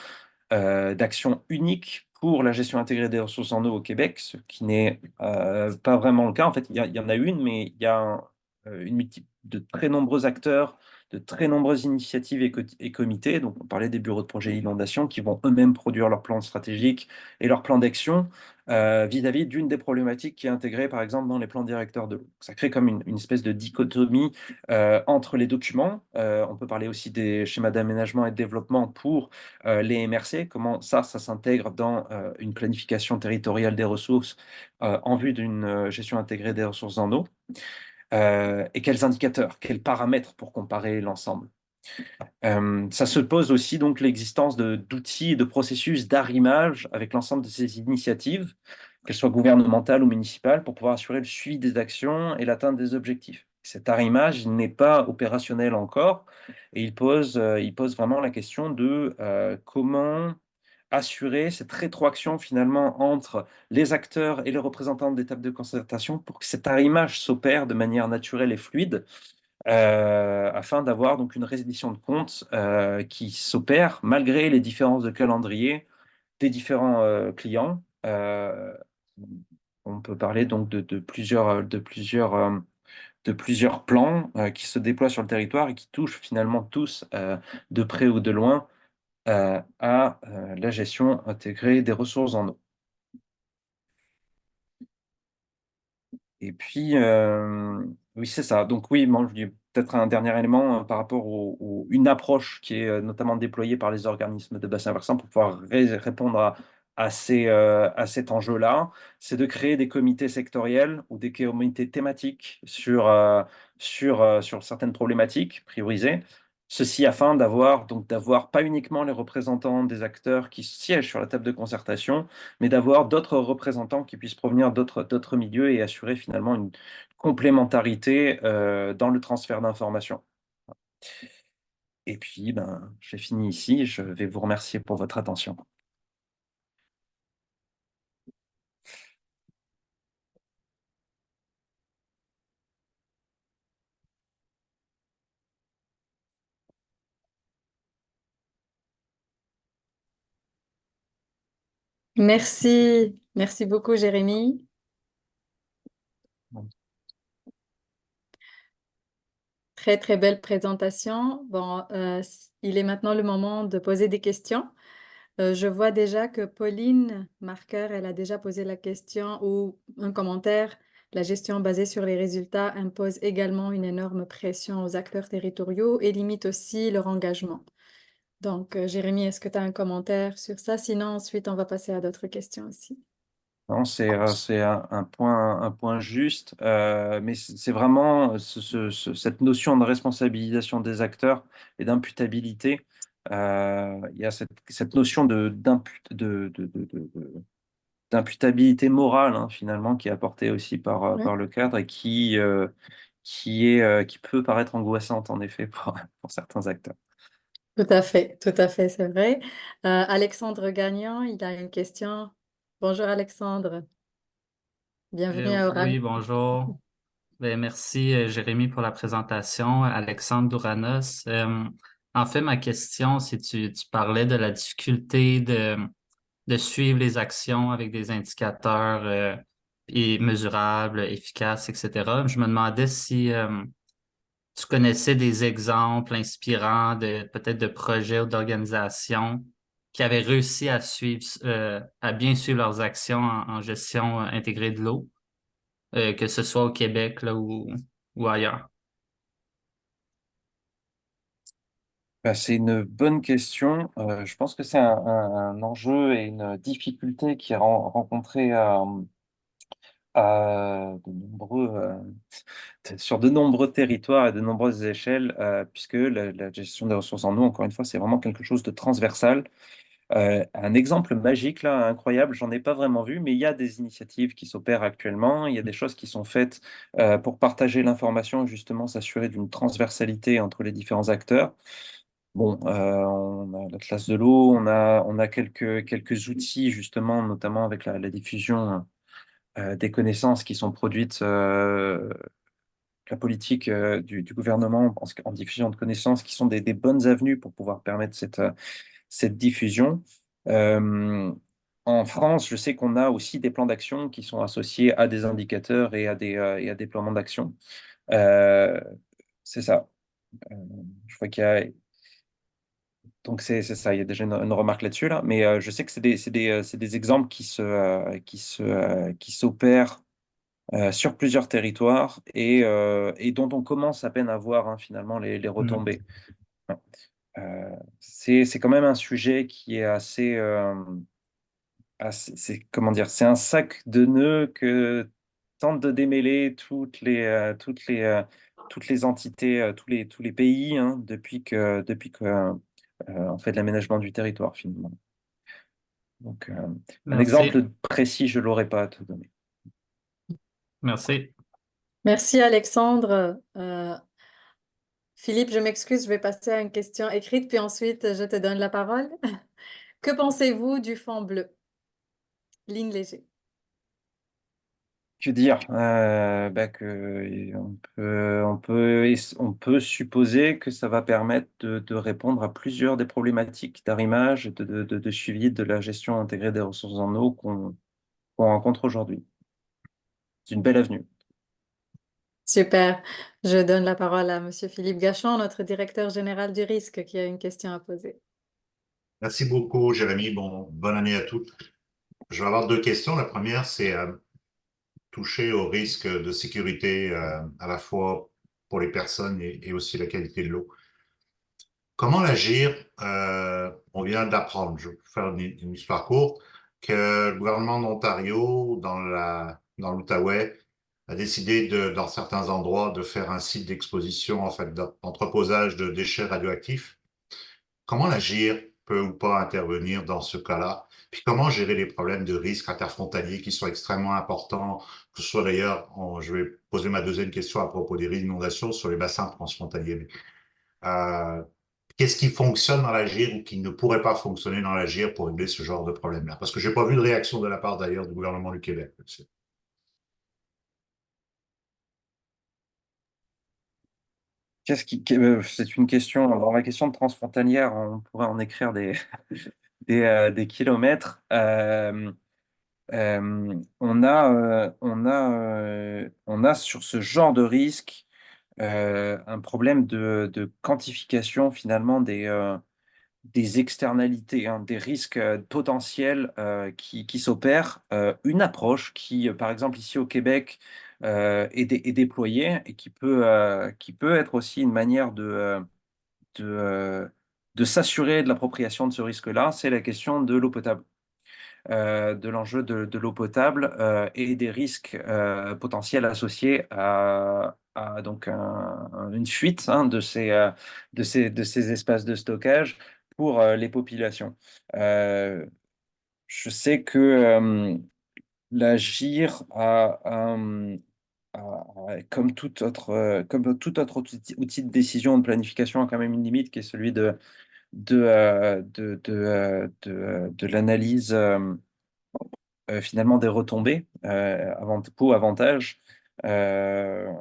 d'action unique pour la gestion intégrée des ressources en eau au Québec, ce qui n'est pas vraiment le cas. En fait, il y en a une, mais il y a de très nombreux acteurs, de très nombreuses initiatives et comités. Donc, on parlait des bureaux de projet inondation qui vont eux-mêmes produire leur plan stratégique et leur plan d'action vis-à-vis d'une des problématiques qui est intégrée, par exemple, dans les plans directeurs de l'eau. Ça crée comme une espèce de dichotomie entre les documents. On peut parler aussi des schémas d'aménagement et de développement pour les MRC, comment ça s'intègre dans une planification territoriale des ressources en vue d'une gestion intégrée des ressources en eau, et quels indicateurs, quels paramètres pour comparer l'ensemble. Ça se pose aussi donc l'existence d'outils et de processus d'arrimage avec l'ensemble de ces initiatives, qu'elles soient gouvernementales ou municipales, pour pouvoir assurer le suivi des actions et l'atteinte des objectifs. Cet arrimage n'est pas opérationnel encore et il pose vraiment la question de comment assurer cette rétroaction finalement entre les acteurs et les représentants des tables de concertation pour que cet arrimage s'opère de manière naturelle et fluide afin d'avoir donc une résilition de compte qui s'opère malgré les différences de calendrier des différents clients. On peut parler donc de plusieurs plans qui se déploient sur le territoire et qui touchent finalement tous de près ou de loin à la gestion intégrée des ressources en eau. Et puis, oui, c'est ça. Donc oui, moi, je dis peut-être un dernier élément par rapport une approche qui est notamment déployée par les organismes de bassin versant pour pouvoir répondre à cet enjeu-là, c'est de créer des comités sectoriels ou des comités thématiques sur certaines problématiques priorisées. Ceci afin d'avoir pas uniquement les représentants des acteurs qui siègent sur la table de concertation, mais d'avoir d'autres représentants qui puissent provenir d'autres milieux et assurer finalement une complémentarité dans le transfert d'informations. Et puis, ben, j'ai fini ici. Je vais vous remercier pour votre attention. Merci, merci beaucoup, Jérémy. Très, très belle présentation. Bon, il est maintenant le moment de poser des questions. Je vois déjà que Pauline Marqueur, elle a déjà posé la question ou un commentaire. La gestion basée sur les résultats impose également une énorme pression aux acteurs territoriaux et limite aussi leur engagement. Donc, Jérémy, est-ce que tu as un commentaire sur ça? Sinon, ensuite, on va passer à d'autres questions aussi. Non, c'est un point juste, mais c'est vraiment cette notion de responsabilisation des acteurs et d'imputabilité. Il y a cette notion d'imputabilité morale, hein, finalement, qui est apportée aussi Ouais. par le cadre et qui peut paraître angoissante, en effet, pour certains acteurs. Tout à fait, c'est vrai. Alexandre Gagnon, il a une question. Bonjour Alexandre, bienvenue à Oran. Oui, bonjour. Ben, merci, Jérémy, pour la présentation. Alexandre Douranos. En fait, ma question, c'est tu parlais de la difficulté de suivre les actions avec des indicateurs et mesurables, efficaces, etc. Je me demandais si tu connaissais des exemples inspirants de peut-être de projets ou d'organisations qui avaient réussi à suivre, à bien suivre leurs actions en gestion intégrée de l'eau, que ce soit au Québec là, ou ailleurs. Bah, c'est une bonne question. Je pense que c'est un enjeu et une difficulté qui est rencontrée sur de nombreux territoires et de nombreuses échelles, puisque la gestion des ressources en eau, encore une fois, c'est vraiment quelque chose de transversal. Un exemple magique, là, incroyable, j'en ai pas vraiment vu, mais il y a des initiatives qui s'opèrent actuellement, il y a des choses qui sont faites pour partager l'information, justement, s'assurer d'une transversalité entre les différents acteurs. Bon, on a la classe de l'eau, on a quelques outils, justement, notamment avec la diffusion des connaissances qui sont produites, la politique du gouvernement en diffusion de connaissances, qui sont des bonnes avenues pour pouvoir permettre cette diffusion. Euh, En France, je sais qu'on a aussi des plans d'action qui sont associés à des indicateurs et à des plans d'action. Euh, c'est ça. Euh, je crois qu'il y a, donc c'est ça, il y a déjà une remarque là-dessus, là. Mais je sais que c'est des exemples qui s'opèrent sur plusieurs territoires et dont on commence à peine à voir, hein, finalement les Mm. retombées. C'est quand même un sujet qui est comment dire, c'est un sac de nœuds que tente de démêler toutes les entités, tous les pays, hein, depuis que on fait de l'aménagement du territoire, finalement. Donc, un Merci. exemple précis, je l'aurais pas à te donner. Merci. Merci Alexandre. Philippe, je m'excuse, je vais passer à une question écrite, puis ensuite je te donne la parole. Que pensez-vous du fond bleu? Ligne léger. Que dire? Bah, on peut supposer que ça va permettre de répondre à plusieurs des problématiques d'arrimage et de suivi de la gestion intégrée des ressources en eau qu'on rencontre aujourd'hui. C'est une belle avenue. Super. Je donne la parole à Monsieur Philippe Gachon, notre directeur général du risque, qui a une question à poser. Merci beaucoup, Jérémy. Bonne année à toutes. Je vais avoir deux questions. La première, c'est toucher au risque de sécurité à la fois pour les personnes et aussi la qualité de l'eau. Comment l'agir? On vient d'apprendre, je vais faire une histoire courte, que le gouvernement d'Ontario, dans l'Outaouais, a décidé dans certains endroits, de faire un site d'exposition, en fait, d'entreposage de déchets radioactifs. Comment l'agir peut ou pas intervenir dans ce cas-là? Puis comment gérer les problèmes de risque interfrontaliers qui sont extrêmement importants, que ce soit d'ailleurs, je vais poser ma deuxième question à propos des risques d'inondation sur les bassins transfrontaliers. Euh, Qu'est-ce qui fonctionne dans l'agir ou qui ne pourrait pas fonctionner dans l'agir pour régler ce genre de problème-là? Parce que j'ai pas vu de réaction de la part d'ailleurs du gouvernement du Québec là-dessus. C'est une question. Alors, la question de transfrontalière, on pourrait en écrire des kilomètres. On a sur ce genre de risque un problème de quantification finalement des externalités, hein, des risques potentiels qui s'opèrent. Une approche qui, par exemple, ici au Québec, est déployée et qui peut être aussi une manière de, euh, de s'assurer de l'appropriation de ce risque-là, c'est la question de l'eau potable. De l'enjeu de l'eau potable et des risques potentiels associés à donc une fuite, hein, de ces espaces de stockage pour les populations. Euh, je sais que l'Agir comme tout autre outil de décision, de planification, a quand même une limite qui est celui de l'analyse finalement des retombées, avantages. Euh,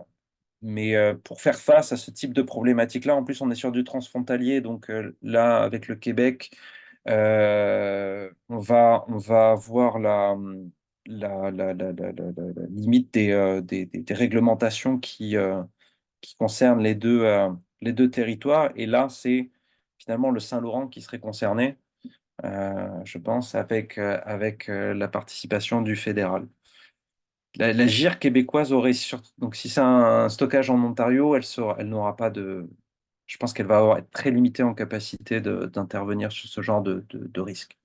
mais pour faire face à ce type de problématique-là, en plus, on est sur du transfrontalier. Donc là, avec le Québec, on va avoir la limite des réglementations qui concernent les deux territoires. Et là, c'est finalement le Saint-Laurent qui serait concerné, je pense, avec la participation du fédéral. La GIR québécoise donc si c'est un stockage en Ontario, elle n'aura pas de. Je pense qu'elle va être très limitée en capacité d'intervenir sur ce genre de risque.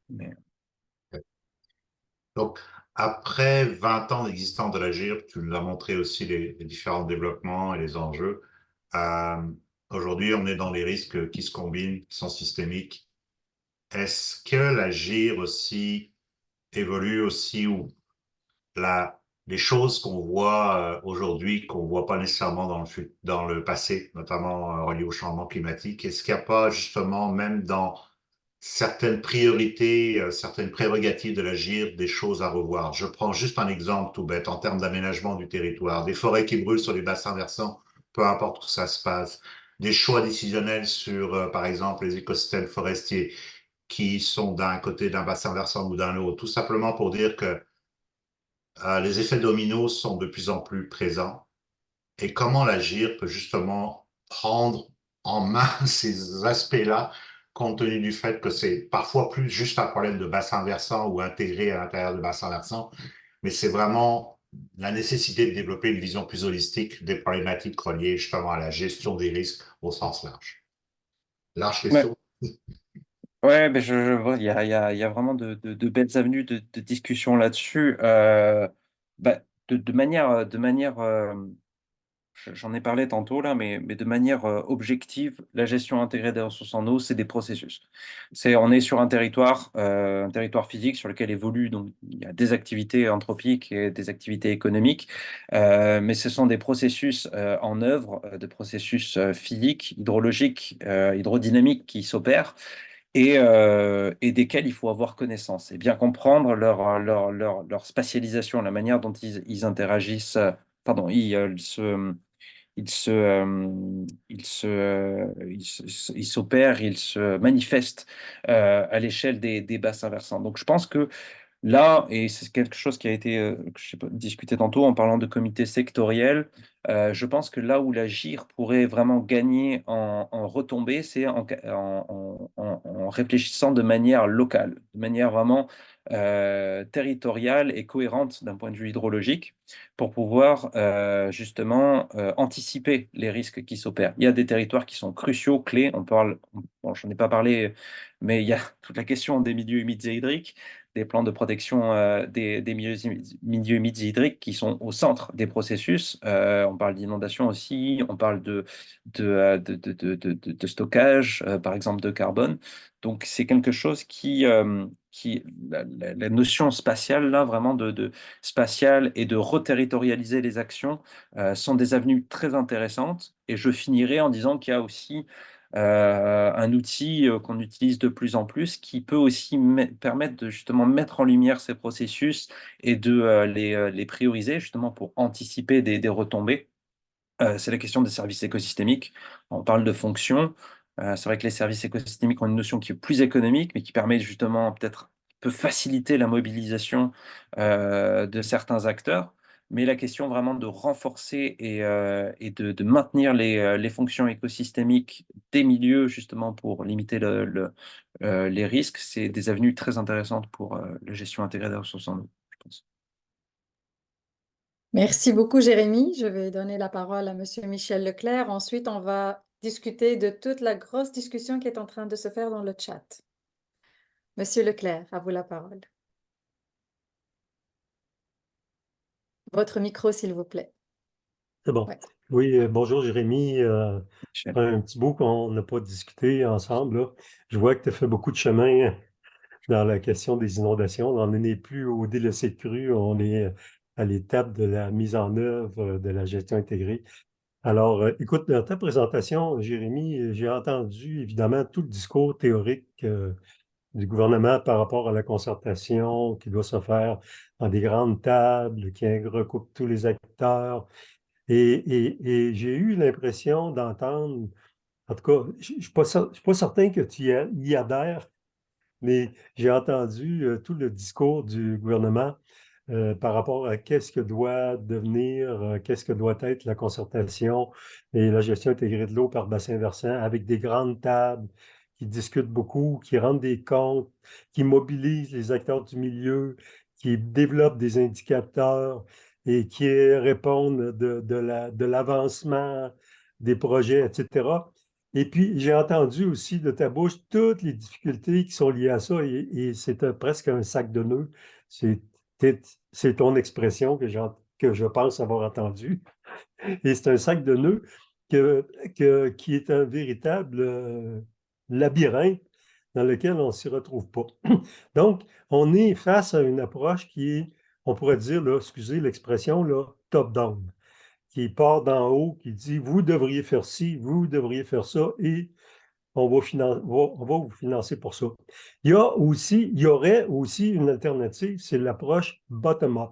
Mais, Donc, après 20 ans d'existence de l'Agir, tu nous as montré aussi les différents développements et les enjeux. Euh, Aujourd'hui, on est dans les risques qui se combinent, qui sont systémiques. Est-ce que l'Agir aussi évolue aussi ou les choses qu'on voit aujourd'hui, qu'on voit pas nécessairement dans le passé, notamment reliées au changement climatique, est-ce qu'il n'y a pas justement, même dans certaines priorités, certaines prérogatives de l'agir, des choses à revoir? Je prends juste un exemple tout bête en termes d'aménagement du territoire. Des forêts qui brûlent sur les bassins versants, peu importe où ça se passe. Des choix décisionnels sur, par exemple, les écosystèmes forestiers qui sont d'un côté d'un bassin versant ou d'un autre, tout simplement pour dire que les effets dominos sont de plus en plus présents et comment l'agir peut justement prendre en main ces aspects-là, compte tenu du fait que c'est parfois plus juste un problème de bassin versant ou intégré à l'intérieur du bassin versant, mais c'est vraiment la nécessité de développer une vision plus holistique des problématiques reliées justement à la gestion des risques au sens large. Large ouais, question. ouais, mais je vois, il y a vraiment de belles avenues de discussion là-dessus. Bah, de manière j'en ai parlé tantôt là, mais de manière objective, la gestion intégrée des ressources en eau, c'est des processus. On est sur un territoire physique sur lequel évoluent, donc il y a des activités anthropiques et des activités économiques, mais ce sont des processus en œuvre, des processus physiques, hydrologiques, hydrodynamiques qui s'opèrent et desquels il faut avoir connaissance et bien comprendre leur spatialisation, la manière dont ils interagissent, pardon, ils s'opèrent, ils se manifestent à l'échelle des bassins versants. Donc je pense que Là, et c'est quelque chose qui a été que je sais pas, discuté tantôt en parlant de comité sectoriel, je pense que là où la GIR pourrait vraiment gagner en retombées, c'est en réfléchissant de manière locale, de manière vraiment territoriale et cohérente d'un point de vue hydrologique, pour pouvoir justement anticiper les risques qui s'opèrent. Il y a des territoires qui sont cruciaux, clés. On parle, bon, j'en ai pas parlé, mais il y a toute la question des milieux humides et hydriques, des plans de protection des milieux humides et hydriques qui sont au centre des processus. On parle d'inondation aussi, on parle de stockage, par exemple de carbone. Donc c'est quelque chose la notion spatiale, là, vraiment spatiale et de reterritorialiser les actions sont des avenues très intéressantes. Et je finirai en disant qu'il y a aussi un outil qu'on utilise de plus en plus qui peut aussi permettre de justement mettre en lumière ces processus et de les prioriser justement pour anticiper des retombées. C'est la question des services écosystémiques. On parle de fonctions. C'est vrai que les services écosystémiques ont une notion qui est plus économique, mais qui permet justement peut-être peut faciliter la mobilisation de certains acteurs. Mais la question vraiment de renforcer et de maintenir les fonctions écosystémiques des milieux justement pour limiter les risques, c'est des avenues très intéressantes pour la gestion intégrée des ressources en eau, je pense. Merci beaucoup, Jérémy. Je vais donner la parole à Monsieur Michel Leclerc. Ensuite, on va discuter de toute la grosse discussion qui est en train de se faire dans le chat. Monsieur Leclerc, à vous la parole. Votre micro, s'il vous plaît. C'est bon. Ouais. Oui, bonjour Jérémy. Michel. Un petit bout qu'on n'a pas discuté ensemble, là. Je vois que tu as fait beaucoup de chemin dans la question des inondations. On n'en est plus au délaissé de crue, on est à l'étape de la mise en œuvre de la gestion intégrée. Alors, écoute, dans ta présentation, Jérémy, j'ai entendu évidemment tout le discours théorique du gouvernement par rapport à la concertation qui doit se faire dans des grandes tables, qui recoupe tous les acteurs. Et j'ai eu l'impression d'entendre, en tout cas, je ne suis pas certain que tu y adhères, mais j'ai entendu tout le discours du gouvernement par rapport à qu'est-ce que doit devenir, qu'est-ce que doit être la concertation et la gestion intégrée de l'eau par bassin versant, avec des grandes tables qui discutent beaucoup, qui rendent des comptes, qui mobilisent les acteurs du milieu, qui développent des indicateurs et qui répondent de l'avancement des projets, etc. Et puis, j'ai entendu aussi de ta bouche toutes les difficultés qui sont liées à ça, et c'est presque un sac de nœuds. C'est ton expression que je pense avoir entendue. Et c'est un sac de nœuds qui est un véritable labyrinthe dans lequel on ne s'y retrouve pas. Donc, on est face à une approche qui est, on pourrait dire, là, excusez l'expression, là, top-down, qui part d'en haut, qui dit, vous devriez faire ci, vous devriez faire ça, et on va vous financer pour ça. Il y aurait aussi une alternative, c'est l'approche bottom-up.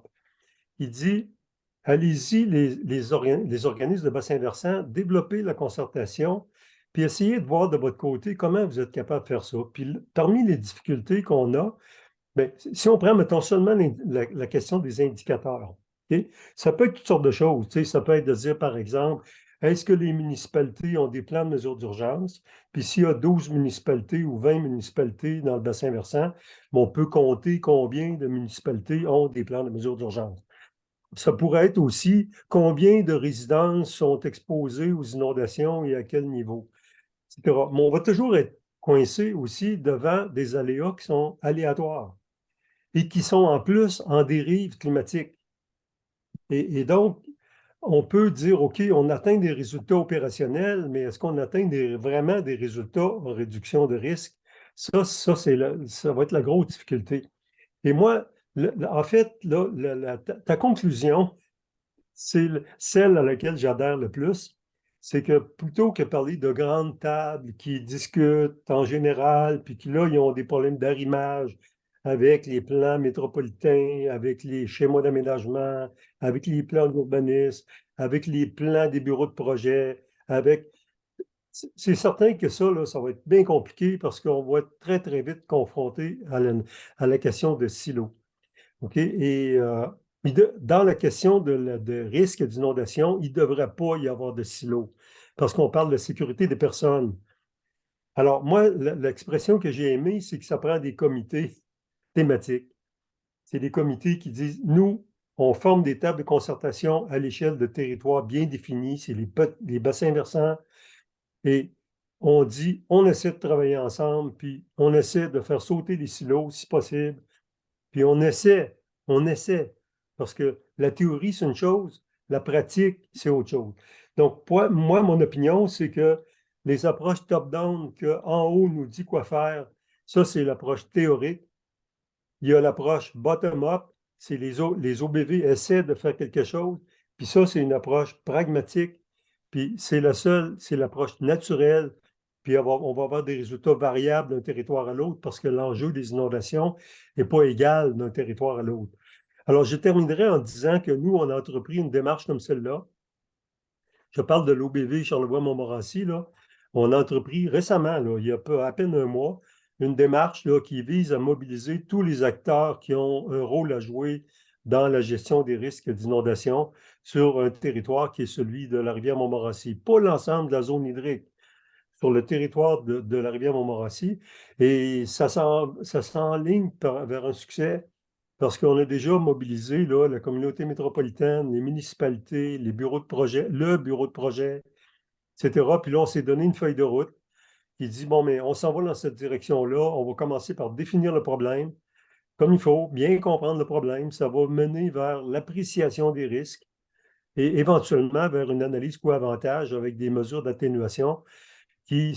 Il dit, allez-y, les organismes de bassin versant, développez la concertation, puis essayez de voir de votre côté comment vous êtes capable de faire ça. Puis parmi les difficultés qu'on a, bien, si on prend, mettons, seulement la question des indicateurs, okay? Ça peut être toutes sortes de choses. Ça peut être de dire, par exemple, est-ce que les municipalités ont des plans de mesures d'urgence? Puis s'il y a 12 municipalités ou 20 municipalités dans le bassin versant, on peut compter combien de municipalités ont des plans de mesures d'urgence. Ça pourrait être aussi combien de résidences sont exposées aux inondations et à quel niveau, etc. Mais on va toujours être coincé aussi devant des aléas qui sont aléatoires et qui sont en plus en dérive climatique. Et donc, on peut dire, OK, on atteint des résultats opérationnels, mais est-ce qu'on atteint vraiment des résultats en réduction de risque? Ça va être la grosse difficulté. Et moi, en fait, là, ta conclusion, c'est celle à laquelle j'adhère le plus, c'est que plutôt que parler de grandes tables qui discutent en général, puis qui là, ils ont des problèmes d'arrimage avec les plans métropolitains, avec les schémas d'aménagement, avec les plans d'urbanisme, avec les plans des bureaux de projet, c'est certain que ça, là, ça va être bien compliqué parce qu'on va être très, très vite confronté à la question de silos. OK? Et dans la question de risque d'inondation, il ne devrait pas y avoir de silos parce qu'on parle de sécurité des personnes. Alors, moi, l'expression que j'ai aimée, c'est que ça prend des comités thématiques. C'est des comités qui disent, nous, on forme des tables de concertation à l'échelle de territoires bien définis, c'est les bassins versants, et on dit, on essaie de travailler ensemble, puis on essaie de faire sauter les silos si possible, puis on essaie, parce que la théorie, c'est une chose, la pratique, c'est autre chose. Donc, moi, mon opinion, c'est que les approches top-down, qu'en haut nous dit quoi faire, ça, c'est l'approche théorique. Il y a l'approche bottom-up, c'est les OBV essaient de faire quelque chose, puis ça, c'est une approche pragmatique, puis c'est l'approche naturelle, puis on va avoir des résultats variables d'un territoire à l'autre parce que l'enjeu des inondations n'est pas égal d'un territoire à l'autre. Alors, je terminerai en disant que nous, on a entrepris une démarche comme celle-là. Je parle de l'OBV Charlevoix-Montmorency, là. On a entrepris récemment, là, il y a à peine un mois, une démarche là, qui vise à mobiliser tous les acteurs qui ont un rôle à jouer dans la gestion des risques d'inondation sur un territoire qui est celui de la rivière Montmorency. Pas l'ensemble de la zone hydrique, sur le territoire de la rivière Montmorency. Et ça s'enligne vers un succès parce qu'on a déjà mobilisé là, la communauté métropolitaine, les municipalités, les bureaux de projet, le bureau de projet, etc. Puis là, on s'est donné une feuille de route qui dit, bon, mais on s'en va dans cette direction-là. On va commencer par définir le problème comme il faut, bien comprendre le problème. Ça va mener vers l'appréciation des risques et éventuellement vers une analyse coût-avantage avec des mesures d'atténuation qui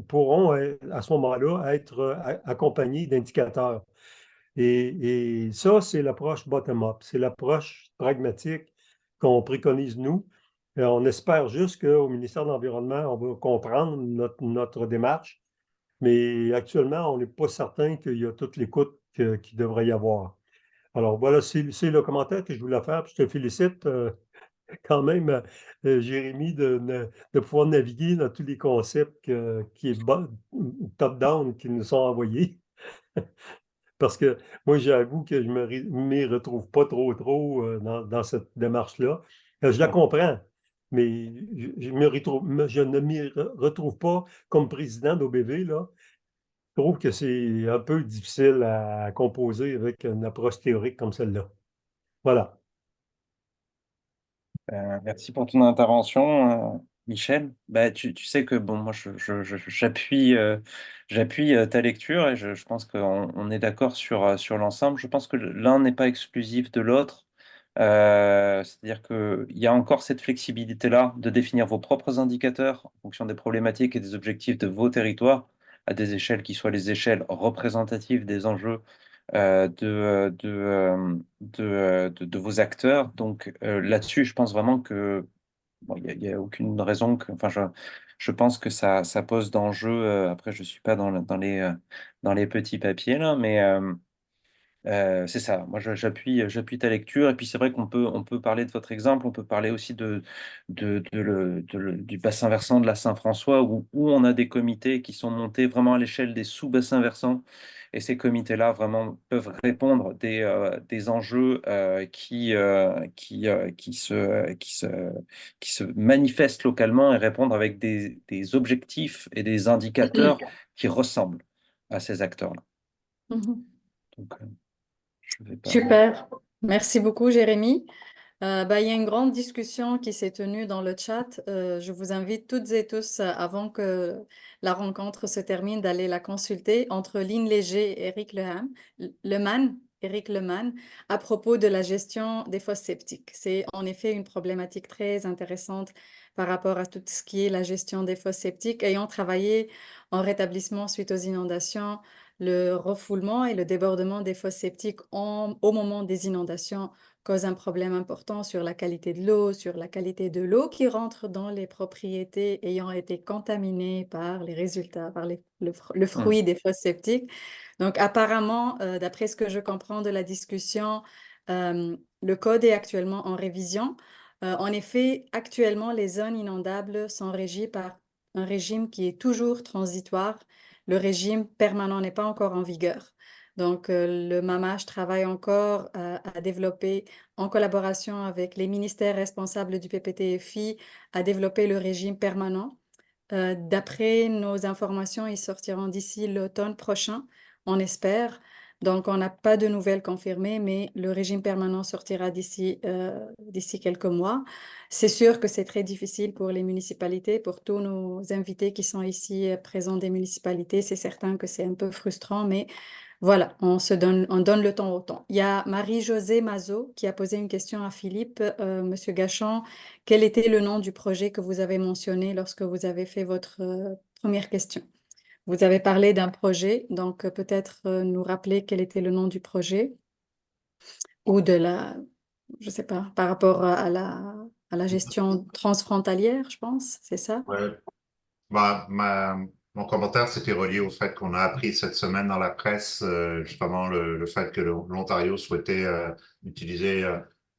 pourront à ce moment-là être accompagnées d'indicateurs. Et ça, c'est l'approche bottom-up, c'est l'approche pragmatique qu'on préconise nous. Et on espère juste qu'au ministère de l'Environnement, on va comprendre notre démarche, mais actuellement, on n'est pas certain qu'il y a toute l'écoute qu'il devrait y avoir. Alors voilà, c'est le commentaire que je voulais faire. Puis je te félicite quand même, Jérémy, de pouvoir naviguer dans tous les concepts qui est top-down qui nous sont envoyés. Parce que moi, j'avoue que je ne m'y retrouve pas trop dans cette démarche-là. Je la comprends, mais je ne m'y retrouve pas comme président d'OBV, là. Je trouve que c'est un peu difficile à composer avec une approche théorique comme celle-là. Voilà. Merci pour ton intervention, Michel. Bah, tu sais que bon, moi, j'appuie ta lecture et je pense qu'on est d'accord sur l'ensemble. Je pense que l'un n'est pas exclusif de l'autre. C'est-à-dire qu'il y a encore cette flexibilité-là de définir vos propres indicateurs en fonction des problématiques et des objectifs de vos territoires à des échelles qui soient les échelles représentatives des enjeux de vos acteurs. Donc là-dessus, je pense vraiment que bon, il y a aucune raison que, enfin, je pense que ça pose d'enjeux. Après, je suis pas dans les petits papiers là, mais c'est ça. Moi, j'appuie ta lecture. Et puis, c'est vrai on peut parler de votre exemple. On peut parler aussi du bassin versant de la Saint-François, où on a des comités qui sont montés vraiment à l'échelle des sous-bassins versants. Et ces comités-là, vraiment, peuvent répondre des enjeux qui se manifestent localement et répondre avec des objectifs et des indicateurs qui ressemblent à ces acteurs-là. Mhm. Donc, je vais pas... Super. Merci beaucoup, Jérémy. Il y a une grande discussion qui s'est tenue dans le chat. Je vous invite toutes et tous, avant que la rencontre se termine, d'aller la consulter entre Lynn Léger et Éric Leman, à propos de la gestion des fosses septiques. C'est en effet une problématique très intéressante par rapport à tout ce qui est la gestion des fosses septiques. Ayant travaillé en rétablissement suite aux inondations, le refoulement et le débordement des fosses septiques au moment des inondations cause un problème important sur la qualité de l'eau qui rentre dans les propriétés ayant été contaminées par les résultats, par le fruit des fosses septiques. Donc apparemment, d'après ce que je comprends de la discussion, le code est actuellement en révision. En effet, actuellement, les zones inondables sont régies par un régime qui est toujours transitoire. Le régime permanent n'est pas encore en vigueur. Donc, le MAMAGE travaille encore à développer, en collaboration avec les ministères responsables du PPTFI, à développer le régime permanent. D'après nos informations, ils sortiront d'ici l'automne prochain, on espère. Donc, on n'a pas de nouvelles confirmées, mais le régime permanent sortira d'ici quelques mois. C'est sûr que c'est très difficile pour les municipalités, pour tous nos invités qui sont ici présents des municipalités. C'est certain que c'est un peu frustrant, mais voilà, on donne le temps au temps. Il y a Marie-Josée Mazot qui a posé une question à Philippe. Monsieur Gachon, quel était le nom du projet que vous avez mentionné lorsque vous avez fait votre première question? Vous avez parlé d'un projet, donc peut-être nous rappeler quel était le nom du projet ou je sais pas, par rapport à la gestion transfrontalière, je pense, c'est ça? Ouais. Bah, mon commentaire, c'était relié au fait qu'on a appris cette semaine dans la presse, justement, le fait que l'Ontario souhaitait utiliser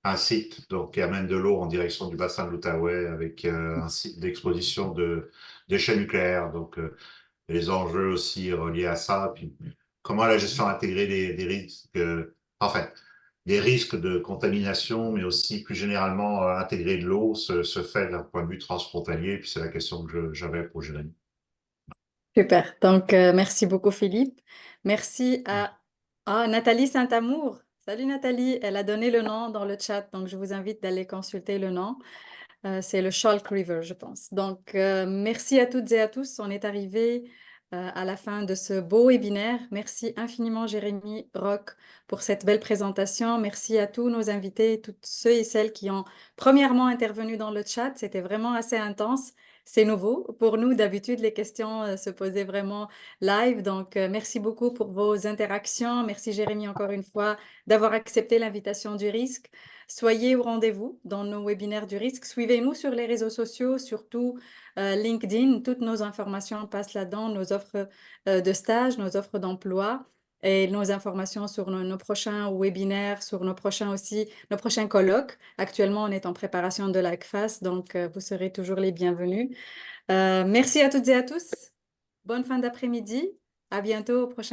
un site donc, qui amène de l'eau en direction du bassin de l'Outaouais avec un site d'exposition de déchets nucléaires. Donc, les enjeux aussi reliés à ça. Puis, comment la gestion intégrée des risques, enfin, des risques de contamination, mais aussi plus généralement intégrer de l'eau se fait d'un point de vue transfrontalier. Puis c'est la question que j'avais pour Jérémy. Super. Donc, merci beaucoup, Philippe. Merci à Nathalie Saint-Amour. Salut Nathalie, elle a donné le nom dans le chat, donc je vous invite d'aller consulter le nom. C'est le Chalk River, je pense. Donc, merci à toutes et à tous. On est arrivé à la fin de ce beau webinaire. Merci infiniment, Jérémy Roch, pour cette belle présentation. Merci à tous nos invités, tous ceux et celles qui ont premièrement intervenu dans le chat. C'était vraiment assez intense. C'est nouveau. Pour nous, d'habitude, les questions se posaient vraiment live. Donc, merci beaucoup pour vos interactions. Merci, Jérémy, encore une fois, d'avoir accepté l'invitation du risque. Soyez au rendez-vous dans nos webinaires du risque. Suivez-nous sur les réseaux sociaux, surtout LinkedIn. Toutes nos informations passent là-dedans, nos offres de stage, nos offres d'emploi et nos informations sur nos prochains webinaires, sur nos prochains colloques. Actuellement, on est en préparation de l'ACFAS, donc vous serez toujours les bienvenus. Merci à toutes et à tous. Bonne fin d'après-midi. À bientôt au prochain